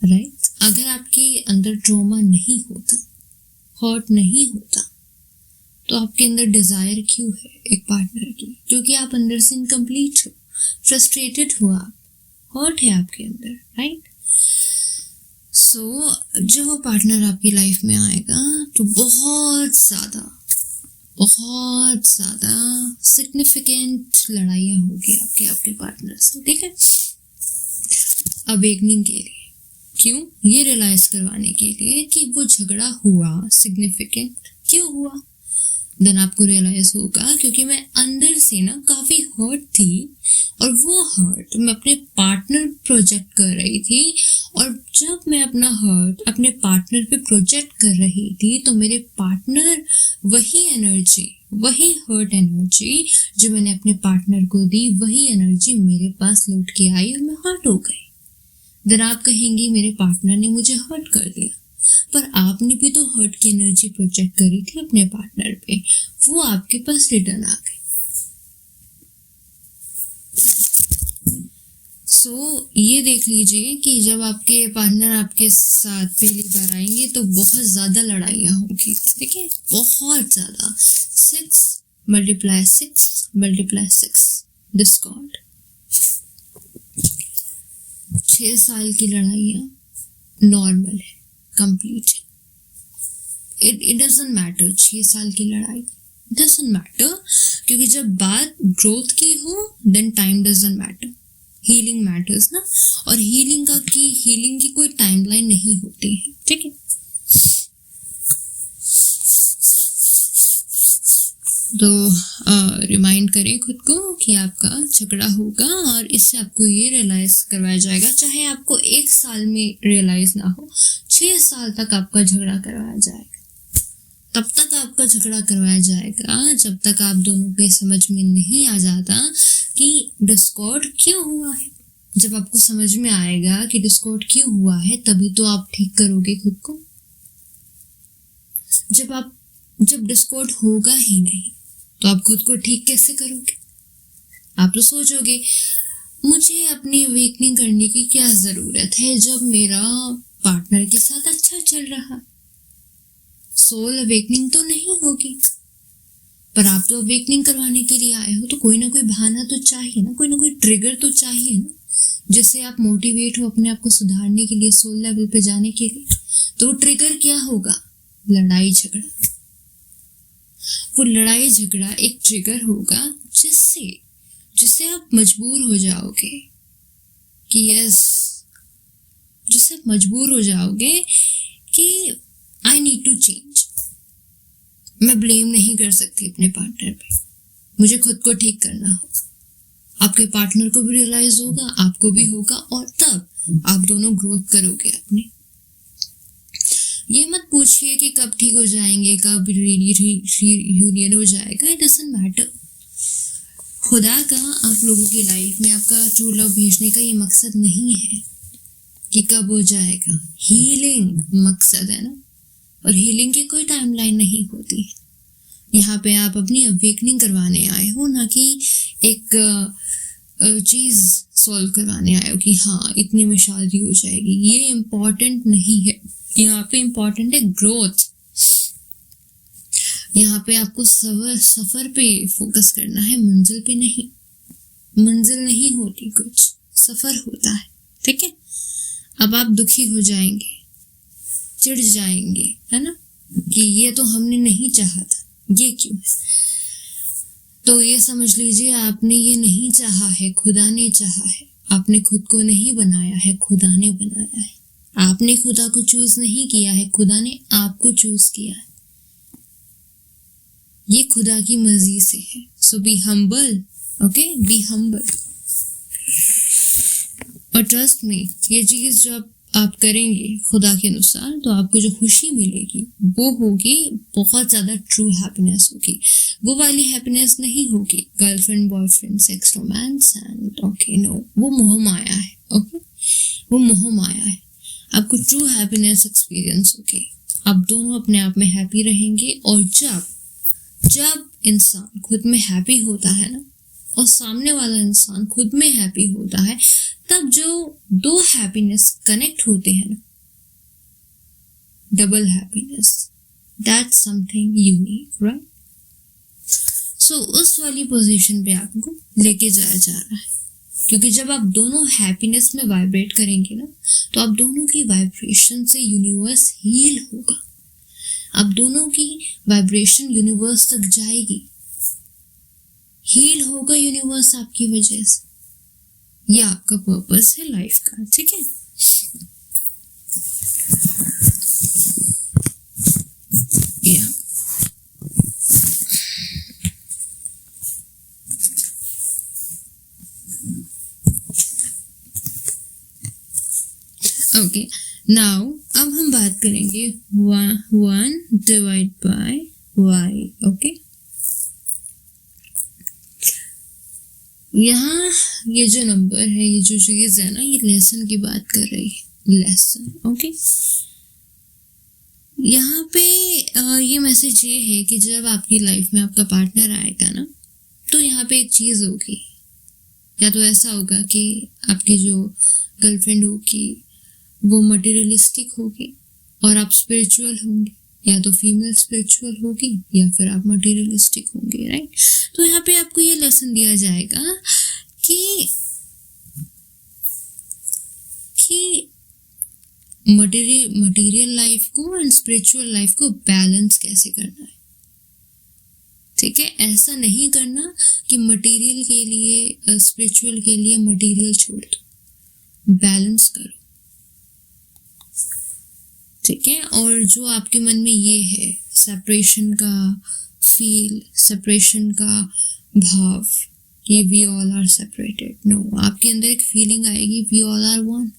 राइट। अगर आपके अंदर ट्रॉमा नहीं होता, हर्ट नहीं होता, तो आपके अंदर डिजायर क्यों है एक पार्टनर की? क्योंकि आप अंदर से इनकम्प्लीट हो, फ्रस्ट्रेटेड हो, आप हर्ट है आपके अंदर, राइट। सो जब वो पार्टनर आपकी लाइफ में आएगा तो बहुत ज़्यादा सिग्निफिकेंट लड़ाइयाँ होगी आपके पार्टनर से। ठीक है, अवेकनिंग के लिए, क्यों? ये रियलाइज करवाने के लिए कि वो झगड़ा हुआ, सिग्निफिकेंट क्यों हुआ। देन आपको रियलाइज होगा क्योंकि मैं अंदर से ना काफ़ी हर्ट थी, और वो हर्ट मैं अपने पार्टनर प्रोजेक्ट कर रही थी, और जब मैं अपना हर्ट अपने पार्टनर पे प्रोजेक्ट कर रही थी तो मेरे पार्टनर वही एनर्जी, वही हर्ट एनर्जी जो मैंने अपने पार्टनर को दी, वही एनर्जी मेरे पास लौट के आई और मैं हर्ट हो गई। देन आप कहेंगी मेरे पार्टनर ने मुझे हर्ट कर दिया, पर आपने भी तो हर्ट की एनर्जी प्रोजेक्ट करी थी अपने पार्टनर पे, वो आपके पास रिटर्न आ गई। सो ये देख लीजिए कि जब आपके पार्टनर आपके साथ पहली बार आएंगे तो बहुत ज़्यादा लड़ाइयाँ होंगी। ठीक है, बहुत ज़्यादा। 6 × 6 डिस्कॉर्ड। 6 साल की लड़ाइयाँ नॉर्मल है, कंप्लीट है। इट डजंट मैटर 6 साल की लड़ाई, डजंट मैटर, क्योंकि जब बात ग्रोथ की हो then time doesn't matter, healing matters ना। और हीलिंग की कोई टाइमलाइन नहीं होती है। ठीक है, तो रिमाइंड करें खुद को कि आपका झगड़ा होगा, और इससे आपको ये रियलाइज करवाया जाएगा, चाहे आपको 1 साल में रियलाइज ना हो, 6 साल तक आपका झगड़ा करवाया जाएगा। तब तक आपका झगड़ा करवाया जाएगा जब तक आप दोनों पे समझ में नहीं आ जाता कि डिस्कॉर्ड क्यों हुआ है। जब आपको समझ में आएगा कि डिस्कॉर्ड क्यों हुआ है, तभी तो आप ठीक करोगे खुद को। जब डिस्कॉर्ड होगा ही नहीं तो आप खुद को ठीक कैसे करोगे? आप तो सोचोगे मुझे अपनी अवेकनिंग करने की क्या ज़रूरत है जब मेरा पार्टनर के साथ अच्छा चल रहा। सोल अवेकनिंग तो नहीं होगी, पर आप तो अवेकनिंग करवाने के लिए आए हो, तो कोई ना कोई बहाना तो चाहिए ना, कोई ना कोई ट्रिगर तो चाहिए ना, जिससे आप मोटिवेट हो अपने आप को सुधारने के लिए, सोल लेवल पे जाने के लिए। तो वो ट्रिगर क्या होगा? लड़ाई झगड़ा। वो लड़ाई झगड़ा एक ट्रिगर होगा जिससे आप मजबूर हो जाओगे कि जिससे आप मजबूर हो जाओगे कि आई नीड टू चेंज। मैं ब्लेम नहीं कर सकती अपने पार्टनर पे, मुझे खुद को ठीक करना होगा। आपके पार्टनर को भी रियलाइज होगा, आपको भी होगा, और तब आप दोनों ग्रोथ करोगे अपनी। ये मत पूछिए कि कब ठीक हो जाएंगे, कब यूनियन हो जाएगा, इट डजंट मैटर। खुदा का आप लोगों की लाइफ में आपका ट्रू लव भेजने का ये मकसद नहीं है कि कब हो जाएगा। हीलिंग मकसद है ना, और हीलिंग की कोई टाइमलाइन नहीं होती है। यहाँ पे आप अपनी अवेकनिंग करवाने आए हो, ना कि एक चीज़ सॉल्व करवाने आए हो कि हाँ इतने में शादी हो जाएगी। ये इम्पोर्टेंट नहीं है। यहाँ पे इम्पोर्टेंट है ग्रोथ। यहाँ पे आपको सफ़र पे फोकस करना है, मंजिल पे नहीं। मंजिल नहीं होती कुछ, सफ़र होता है, ठीक है। अब आप दुखी हो जाएंगे, चिढ़ जाएंगे, है ना, कि ये तो हमने नहीं चाहा था, ये क्यों है। तो ये समझ लीजिए आपने ये नहीं चाहा है, खुदा ने चाहा है। आपने खुद को नहीं बनाया है, खुदा ने बनाया है। आपने खुदा को चूज नहीं किया है, खुदा ने आपको चूज किया है। ये खुदा की मर्जी से है। So be humble, okay, be humble. और ट्रस्ट में ये चीज़ जब आप करेंगे खुदा के अनुसार, तो आपको जो खुशी मिलेगी वो होगी बहुत ज़्यादा ट्रू हैप्पीनेस होगी। वो वाली हैप्पीनेस नहीं होगी girlfriend boyfriend sex romance and okay, no, वो मोह माया है। ओके, वो मोह माया है। आपको ट्रू हैप्पीनेस एक्सपीरियंस होगी। आप दोनों अपने आप में हैप्पी रहेंगे। और जब इंसान खुद में हैप्पी होता है ना, और सामने वाला इंसान खुद में हैप्पी होता है, तब जो दो हैप्पीनेस कनेक्ट होते हैं ना, double happiness, that's something unique, right. So उस वाली पोजीशन पे आपको लेके जाया जा रहा है। क्योंकि जब आप दोनों हैप्पीनेस में वाइब्रेट करेंगे ना, तो आप दोनों की वाइब्रेशन से यूनिवर्स हील होगा। आप दोनों की वाइब्रेशन यूनिवर्स तक जाएगी, हील होगा यूनिवर्स आपकी वजह से। ये आपका पर्पस है लाइफ का, ठीक है। या ओके, नाउ अब हम बात करेंगे 1 डिवाइड बाय y, ओके। यहाँ ये जो नंबर है, ये जो चीज़ है ना, ये लेसन की बात कर रही है, लेसन, ओके। यहाँ पे ये मैसेज ये है कि जब आपकी लाइफ में आपका पार्टनर आएगा ना, तो यहाँ पे एक चीज़ होगी, या तो ऐसा होगा कि आपकी जो गर्लफ्रेंड होगी वो मटेरियलिस्टिक होगी और आप स्पिरिचुअल होंगे, या तो फीमेल स्पिरिचुअल होगी या फिर आप मटेरियलिस्टिक होंगे, राइट। तो यहाँ पे आपको ये लेसन दिया जाएगा कि मटेरियल लाइफ को एंड स्पिरिचुअल लाइफ को बैलेंस कैसे करना है, ठीक है। ऐसा नहीं करना कि मटेरियल के लिए स्पिरिचुअल के लिए मटेरियल छोड़ दो, बैलेंस करो, ठीक है। और जो आपके मन में ये है सेपरेशन का फील, सेपरेशन का भाव कि we all are separated, no, आपके अंदर एक फीलिंग आएगी वी ऑल आर वन,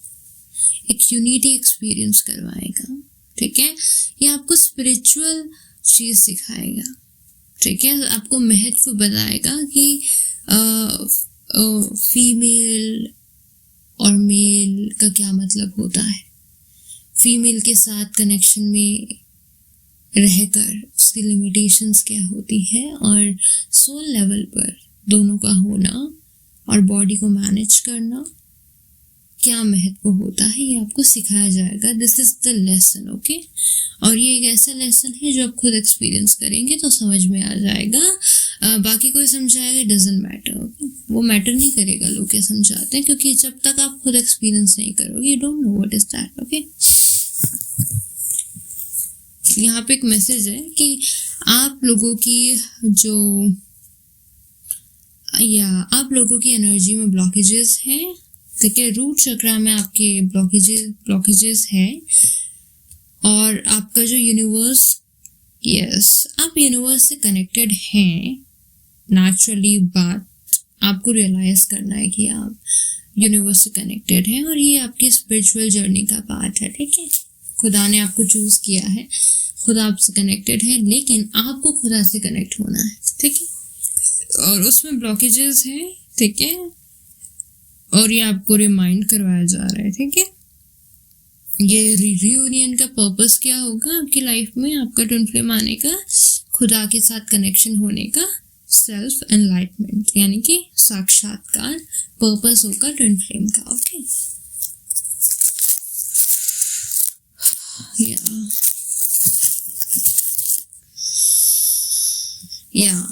एक यूनिटी एक्सपीरियंस करवाएगा, ठीक है। ये आपको स्पिरिचुअल चीज़ सिखाएगा, ठीक है। आपको महत्व बताएगा कि फीमेल और मेल का क्या मतलब होता है, फीमेल के साथ कनेक्शन में रहकर उसकी लिमिटेशंस क्या होती है, और सोल लेवल पर दोनों का होना और बॉडी को मैनेज करना क्या महत्व होता है, ये आपको सिखाया जाएगा। This is the lesson, okay. और ये एक ऐसा लेसन है जो आप खुद एक्सपीरियंस करेंगे तो समझ में आ जाएगा। बाकी कोई समझाएगा, डजंट मैटर, ओके। वो मैटर नहीं करेगा लोग क्या समझाते हैं, क्योंकि जब तक आप खुद एक्सपीरियंस नहीं करोगे, you don't know what is that, okay. यहाँ पे एक मैसेज है कि आप लोगों की एनर्जी में ब्लॉकेजेस हैं, ठीक है। रूट चक्रा में आपके ब्लॉकेजेस हैं, और आपका जो यूनिवर्स, यस, आप यूनिवर्स से कनेक्टेड हैं, नेचुरली बात आपको रियलाइज करना है कि आप यूनिवर्स से कनेक्टेड हैं और ये आपकी स्पिरिचुअल जर्नी का पार्ट है, ठीक है। खुदा ने आपको चूज किया है, खुदा आपसे कनेक्टेड है, लेकिन आपको खुदा से कनेक्ट होना है, ठीक है। और उसमें ब्लॉकेजेस हैं, ठीक है, और ये आपको रिमाइंड करवाया जा रहा है, ठीक है। ये रियूनियन का पर्पस क्या होगा आपकी लाइफ में, आपका ट्विन फ्लेम आने का, खुदा के साथ कनेक्शन होने का, सेल्फ एनलाइटमेंट यानी कि साक्षात्कार पर्पस होगा ट्विन फ्लेम का, ओके। या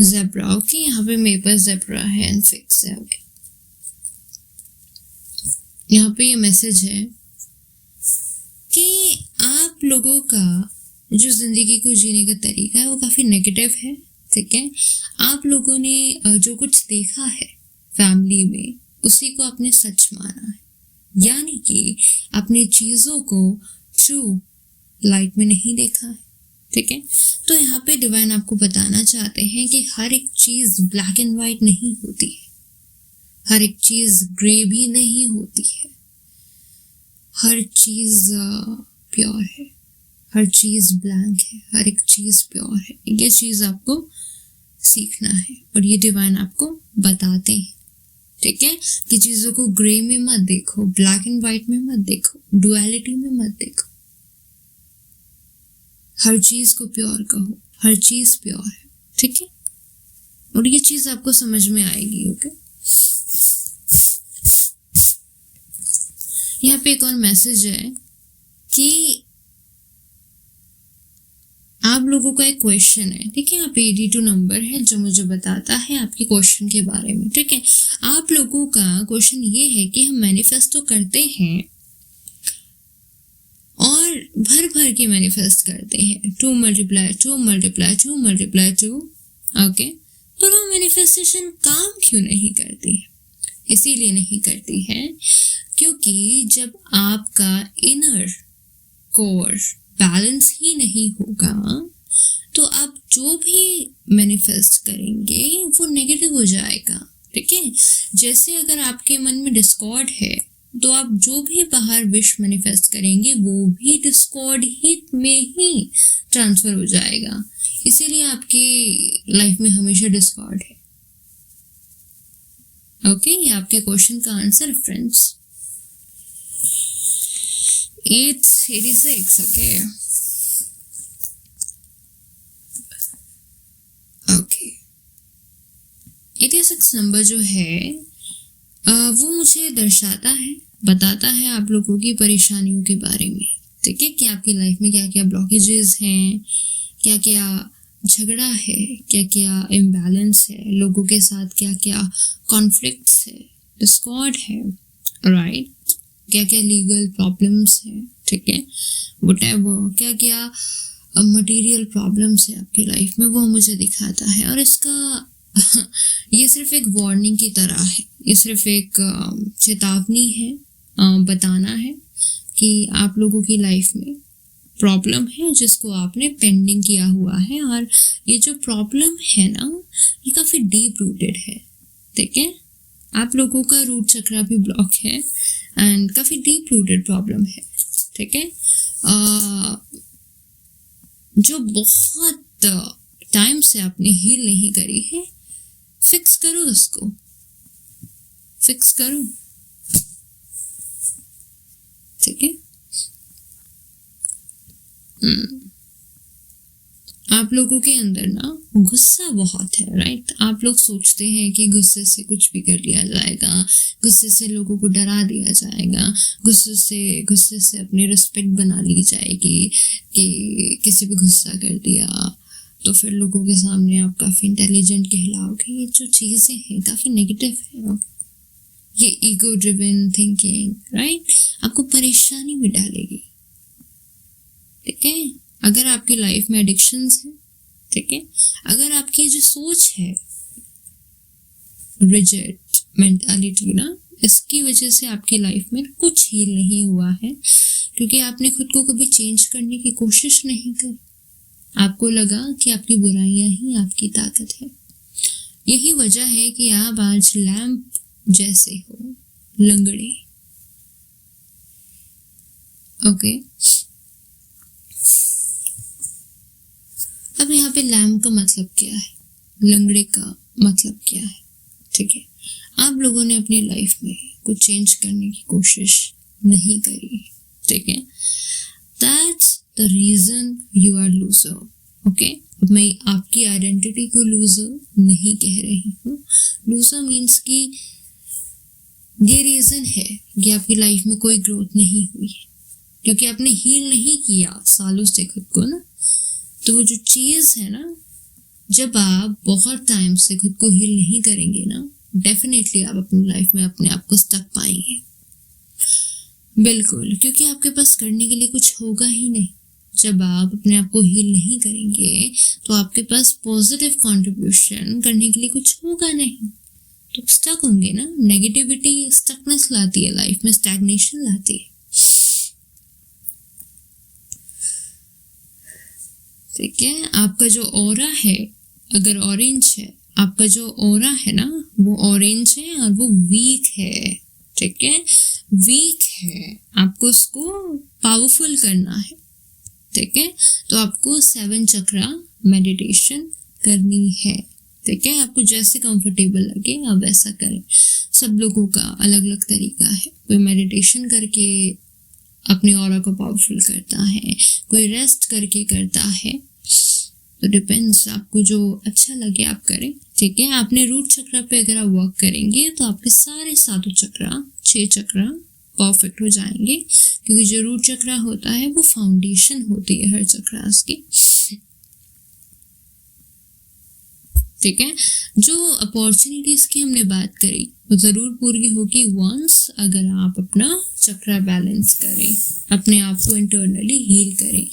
ज़ेब्रा, ओके, यहाँ पे मेरे पास ज़ेब्रा है एंड फिक्स है, ओके। यहाँ पे ये मैसेज है कि आप लोगों का जो ज़िंदगी को जीने का तरीका है वो काफ़ी नेगेटिव है, ठीक है। आप लोगों ने जो कुछ देखा है फैमिली में उसी को आपने सच माना है, यानी कि अपनी चीज़ों को ट्रू लाइट में नहीं देखा है, ठीक है। तो यहाँ पे डिवाइन आपको बताना चाहते हैं कि हर एक चीज़ ब्लैक एंड वाइट नहीं होती है, हर एक चीज़ ग्रे भी नहीं होती है, हर चीज़ प्योर है, हर चीज़ ब्लैंक है, हर एक चीज़ प्योर है। ये चीज़ आपको सीखना है और ये डिवाइन आपको बताते हैं, ठीक है, कि चीज़ों को ग्रे में मत देखो, ब्लैक एंड वाइट में मत देखो, डुअलिटी में मत देखो, हर चीज़ को प्योर कहो, हर चीज़ प्योर है, ठीक है। और ये चीज़ आपको समझ में आएगी, ओके। यहाँ पे एक और मैसेज है कि आप लोगों का एक क्वेश्चन है, ठीक है। यहाँ पे 82 नंबर है जो मुझे बताता है आपके क्वेश्चन के बारे में, ठीक है। आप लोगों का क्वेश्चन ये है कि हम मैनिफेस्ट तो करते हैं और भर भर के मैनिफेस्ट करते हैं, 2 मल्टीप्लाई 2 मल्टीप्लाई 2 मल्टीप्लाई 2, ओके, पर वो मैनिफेस्टेशन काम क्यों नहीं करती है? इसीलिए नहीं करती है क्योंकि जब आपका इनर कोर बैलेंस ही नहीं होगा तो आप जो भी मैनिफेस्ट करेंगे वो नेगेटिव हो जाएगा, ठीक है। जैसे अगर आपके मन में डिस्कॉर्ड है तो आप जो भी बाहर विश मैनिफेस्ट करेंगे वो भी डिस्कॉर्ड ही में ही ट्रांसफर हो जाएगा, इसीलिए आपकी लाइफ में हमेशा डिस्कॉर्ड है, ओके। ये आपके क्वेश्चन का आंसर फ्रेंड्स। 886, ओके। 86 नंबर जो है वो मुझे दर्शाता है, बताता है आप लोगों की परेशानियों के बारे में, ठीक है, कि आपकी लाइफ में क्या क्या ब्लॉकेजेस हैं, क्या क्या झगड़ा है, क्या क्या इम्बैलेंस है, लोगों के साथ क्या क्या कॉन्फ्लिक्ट्स है, डिस्कॉर्ड है, राइट, क्या क्या लीगल प्रॉब्लम्स है, ठीक है, व्हाटएवर, क्या क्या मटेरियल प्रॉब्लम्स है आपकी लाइफ में, वो मुझे दिखाता है। और इसका ये सिर्फ एक वार्निंग की तरह है, ये सिर्फ एक चेतावनी है, बताना है कि आप लोगों की लाइफ में प्रॉब्लम है जिसको आपने पेंडिंग किया हुआ है, और ये जो प्रॉब्लम है ना ये काफ़ी डीप रूटेड है, ठीक है। आप लोगों का रूट चक्रा भी ब्लॉक है एंड काफ़ी डीप रूटेड प्रॉब्लम है, ठीक है, जो बहुत टाइम से आपने हील नहीं करी है। फिक्स करो उसको, फिक्स करो, ठीक है। आप लोगों के अंदर ना गुस्सा बहुत है, राइट। आप लोग सोचते हैं कि गुस्से से कुछ भी कर लिया जाएगा, गुस्से से लोगों को डरा दिया जाएगा, गुस्से से अपनी रिस्पेक्ट बना ली जाएगी, कि किसी पे गुस्सा कर दिया तो फिर लोगों के सामने आप काफ़ी इंटेलिजेंट कहलाओगे। ये जो चीज़ें हैं काफ़ी नेगेटिव है, ये ईगो ड्रिवन थिंकिंग, राइट, आपको परेशानी में डालेगी, ठीक है। अगर आपकी लाइफ में एडिक्शंस है, ठीक है, अगर आपकी जो सोच है रिजिड मेंटालिटी ना, इसकी वजह से आपकी लाइफ में कुछ हील नहीं हुआ है, क्योंकि आपने खुद को कभी चेंज करने की कोशिश नहीं करी। आपको लगा कि आपकी बुराइयां ही आपकी ताकत है, यही वजह है कि आप आज लैंप जैसे हो, लंगड़े। ओके, अब यहाँ पे लैंप का मतलब क्या है, लंगड़े का मतलब क्या है? ठीक है, आप लोगों ने अपनी लाइफ में कुछ चेंज करने की कोशिश नहीं करी, ठीक है, that's the reason you are loser. Okay, मैं आपकी आइडेंटिटी को लूजर नहीं कह रही हूँ। लूजर मीन्स कि ये रीजन है कि आपकी लाइफ में कोई ग्रोथ नहीं हुई क्योंकि आपने हील नहीं किया सालों से खुद को ना। तो वो जो चीज़ है ना, जब आप बहुत टाइम से खुद को हील नहीं करेंगे ना, डेफिनेटली आप अपनी लाइफ में अपने आप को स्टक पाएंगे। बिल्कुल, क्योंकि आपके पास करने के लिए कुछ होगा ही नहीं। जब आप अपने आप को हील नहीं करेंगे तो आपके पास पॉजिटिव कंट्रीब्यूशन करने के लिए कुछ होगा नहीं, तो स्टक होंगे ना। नेगेटिविटी स्टकनेस लाती है लाइफ में, स्टैग्नेशन लाती है। ठीक है, आपका जो ऑरा है अगर ऑरेंज है, आपका जो ऑरा है ना वो ऑरेंज है और वो वीक है। ठीक है, वीक है, आपको उसको पावरफुल करना है। ठीक है, तो आपको 7 चक्रा मेडिटेशन करनी है। ठीक है, आपको जैसे कंफर्टेबल लगे आप वैसा करें। सब लोगों का अलग अलग तरीका है। कोई मेडिटेशन करके अपने ऑरा को पावरफुल करता है, कोई रेस्ट करके करता है, तो डिपेंड्स, आपको जो अच्छा लगे आप करें। ठीक है, आपने रूट चक्रा पे अगर आप वर्क करेंगे तो आपके सारे 7 चक्रा, 6 चक्रा परफेक्ट हो जाएंगे, क्योंकि जो रूट चक्रा होता है वो फाउंडेशन होती है हर चक्रास की। ठीक है, जो अपॉर्चुनिटीज की हमने बात करी वो जरूर पूरी होगी वंस अगर आप अपना चक्रा बैलेंस करें, अपने आप को इंटरनली हील करें।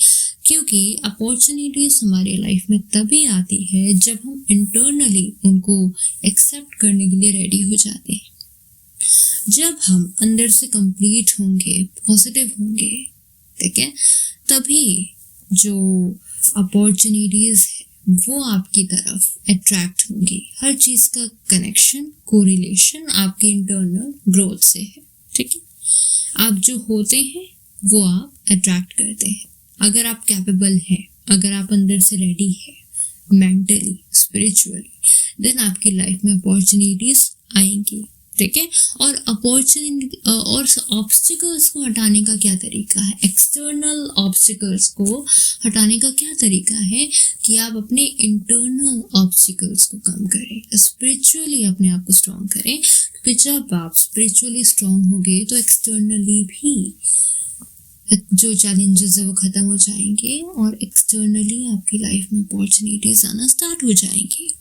क्योंकि अपॉर्चुनिटीज हमारी लाइफ में तभी आती है जब हम इंटरनली उनको एक्सेप्ट करने के लिए रेडी हो जाते हैं। जब हम अंदर से कंप्लीट होंगे, पॉजिटिव होंगे, ठीक है, तभी जो अपॉर्चुनिटीज है वो आपकी तरफ अट्रैक्ट होंगी। हर चीज़ का कनेक्शन, कोरिलेशन आपके इंटरनल ग्रोथ से है। ठीक है, आप जो होते हैं वो आप अट्रैक्ट करते हैं। अगर आप कैपेबल हैं, अगर आप अंदर से रेडी है मेंटली, स्पिरिचुअली, देन आपकी लाइफ में अपॉर्चुनिटीज आएंगी। ठीक है, और अपॉर्चुनिटी और ऑब्स्टिकल्स को हटाने का क्या तरीका है, एक्सटर्नल ऑब्स्टिकल्स को हटाने का क्या तरीका है कि आप अपने इंटरनल ऑब्स्टिकल्स को कम करें, स्पिरिचुअली अपने आप को स्ट्रॉन्ग करें। क्योंकि जब आप स्पिरिचुअली स्ट्रॉन्ग होंगे तो एक्सटर्नली भी जो चैलेंजेस है वो ख़त्म हो जाएंगे और एक्सटर्नली आपकी लाइफ में अपॉर्चुनिटीज आना स्टार्ट हो जाएंगी।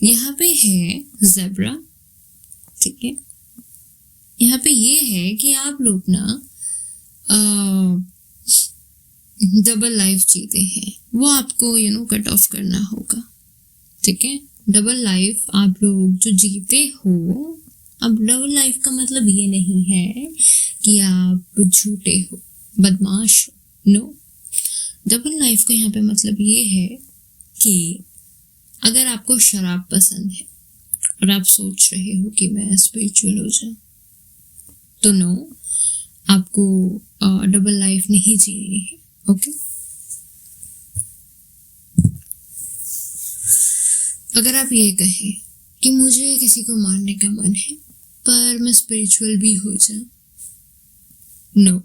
यहाँ पे है ज़ेब्रा। ठीक है, यहाँ पे ये है कि आप लोग ना डबल लाइफ जीते हैं, वो आपको कट ऑफ करना होगा। ठीक है, डबल लाइफ आप लोग जो जीते हो, अब डबल लाइफ का मतलब ये नहीं है कि आप झूठे हो, बदमाश हो, नो। डबल लाइफ का यहाँ पे मतलब ये है कि अगर आपको शराब पसंद है और आप सोच रहे हो कि मैं स्पिरिचुअल हो जाऊं, तो नो, आपको डबल लाइफ नहीं जीनी है। ओके, अगर आप ये कहें कि मुझे किसी को मारने का मन है पर मैं स्पिरिचुअल भी हो जाऊं, नो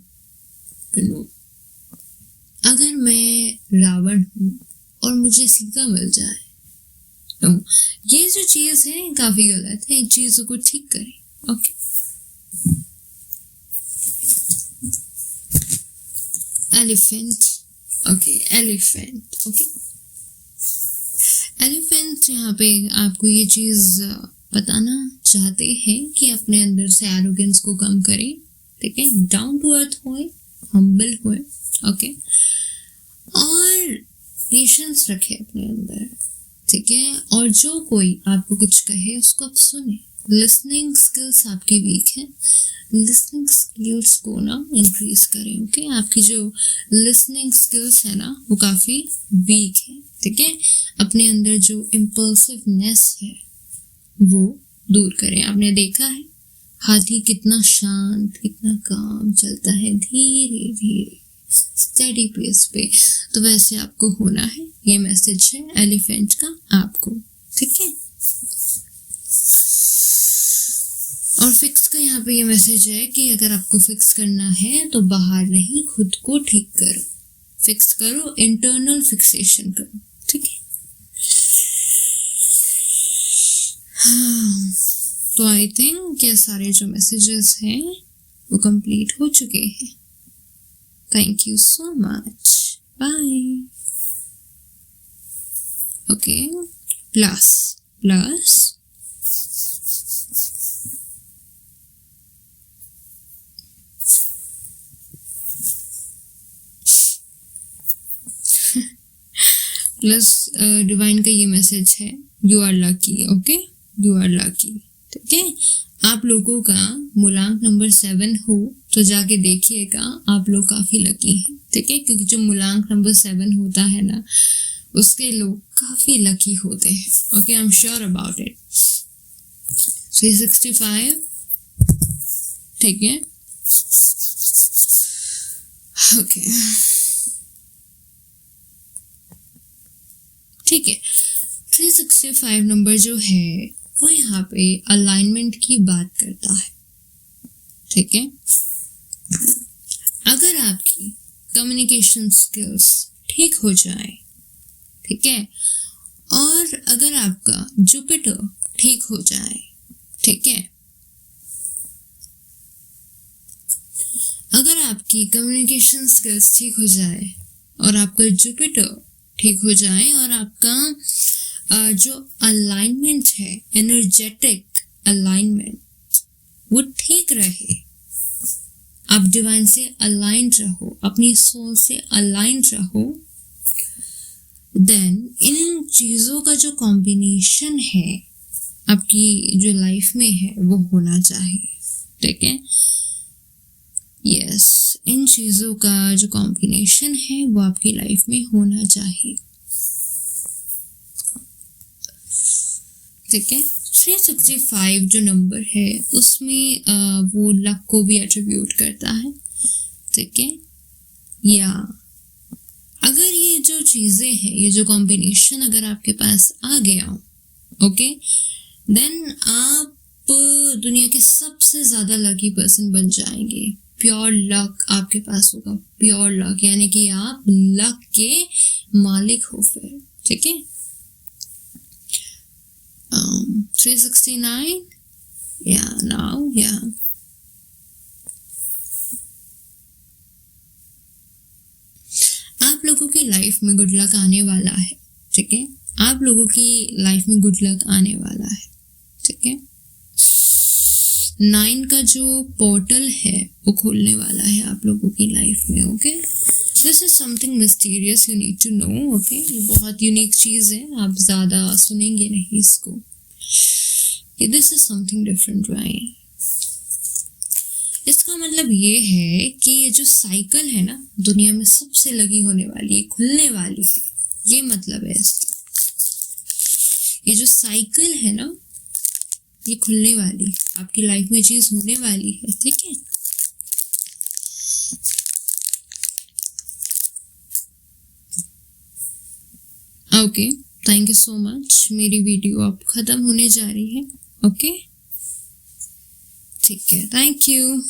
नो। अगर मैं रावण हूँ और मुझे सीता मिल जाए, तो ये जो चीज़ है काफ़ी गलत है, इन चीज़ों को ठीक करें। Okay, elephant. Okay, elephant. Okay, elephant यहाँ पे आपको ये चीज़ बताना चाहते हैं कि अपने अंदर से एरोगेंस को कम करें। ठीक है, डाउन टू अर्थ होए, हम्बल होए। ओके, और पेशेंस रखें अपने अंदर। ठीक है, और जो कोई आपको कुछ कहे उसको आप सुने, लिसनिंग स्किल्स आपकी वीक है, लिसनिंग स्किल्स को ना इंक्रीज करें। ओके, आपकी जो लिसनिंग स्किल्स है ना वो काफ़ी वीक है। ठीक है, अपने अंदर जो इम्पल्सिवनेस है वो दूर करें। आपने देखा है हाथी कितना शांत, कितना काम चलता है, धीरे धीरे स्टेडी पेस पे, तो वैसे आपको होना है। ये मैसेज है एलिफेंट का आपको। ठीक है, और फिक्स का यहाँ पे ये मैसेज है कि अगर आपको फिक्स करना है तो बाहर नहीं, खुद को ठीक करो, फिक्स करो, इंटरनल फिक्सेशन करो। ठीक है, हाँ, तो आई थिंक ये सारे जो मैसेजेस हैं वो कंप्लीट हो चुके हैं। Thank you so much, bye. Okay, plus plus divine का ये मैसेज है, you are lucky. Okay, you are lucky. ठीक है, आप लोगों का मूलांक नंबर 7 हो तो जाके देखिएगा, आप लोग काफ़ी लकी हैं। ठीक है, क्योंकि जो मूलांक नंबर 7 होता है ना उसके लोग काफ़ी लकी होते हैं। Okay, I am sure about it. 365, ठीक है, ओके, ठीक है। 365 नंबर जो है वो यहाँ पे अलाइनमेंट की बात करता है। ठीक है, अगर आपकी कम्युनिकेशन स्किल्स ठीक हो जाए, ठीक है, और अगर आपका जुपिटर ठीक हो जाए, ठीक है, अगर आपकी कम्युनिकेशन स्किल्स ठीक हो जाए और आपका जुपिटर ठीक हो जाए और आपका जो अलाइनमेंट है, एनर्जेटिक अलाइनमेंट, वो ठीक रहे, आप डिवाइन से अलाइंड रहो, अपनी सोल से अलाइंड रहो, देन इन चीज़ों का जो कॉम्बिनेशन है आपकी जो लाइफ में है वो होना चाहिए। ठीक है, यस, इन चीज़ों का जो कॉम्बिनेशन है वो आपकी लाइफ में होना चाहिए। ठीक है, 365 जो नंबर है उसमें वो लक को भी एट्रीब्यूट करता है। ठीक है, या अगर ये जो चीज़ें हैं, ये जो कॉम्बिनेशन अगर आपके पास आ गया, ओके, देन आप दुनिया के सबसे ज़्यादा लकी पर्सन बन जाएंगे। प्योर लक आपके पास होगा, प्योर लक, यानी कि आप लक के मालिक हो फिर। ठीक है, 369, या नाउ, या आप लोगों की लाइफ में गुड लक आने वाला है। ठीक है, आप लोगों की लाइफ में गुड लक आने वाला है। ठीक है, 9 का जो पोर्टल है वो खोलने वाला है आप लोगों की लाइफ में। Okay, this is something mysterious, you need to know. Okay, ये बहुत यूनिक चीज़ है, आप ज़्यादा सुनेंगे नहीं इसको। This is something different, right? इसका मतलब ये है कि ये जो साइकिल है ना दुनिया में सबसे लगी होने वाली है, खुलने वाली है, ये मतलब है इसका। ये जो साइकिल है ना ये खुलने वाली, आपकी लाइफ में चीज होने वाली है। ठीक है, okay, thank you so much. मेरी वीडियो अब खत्म होने जा रही है। ओके, ठीक है, थैंक यू।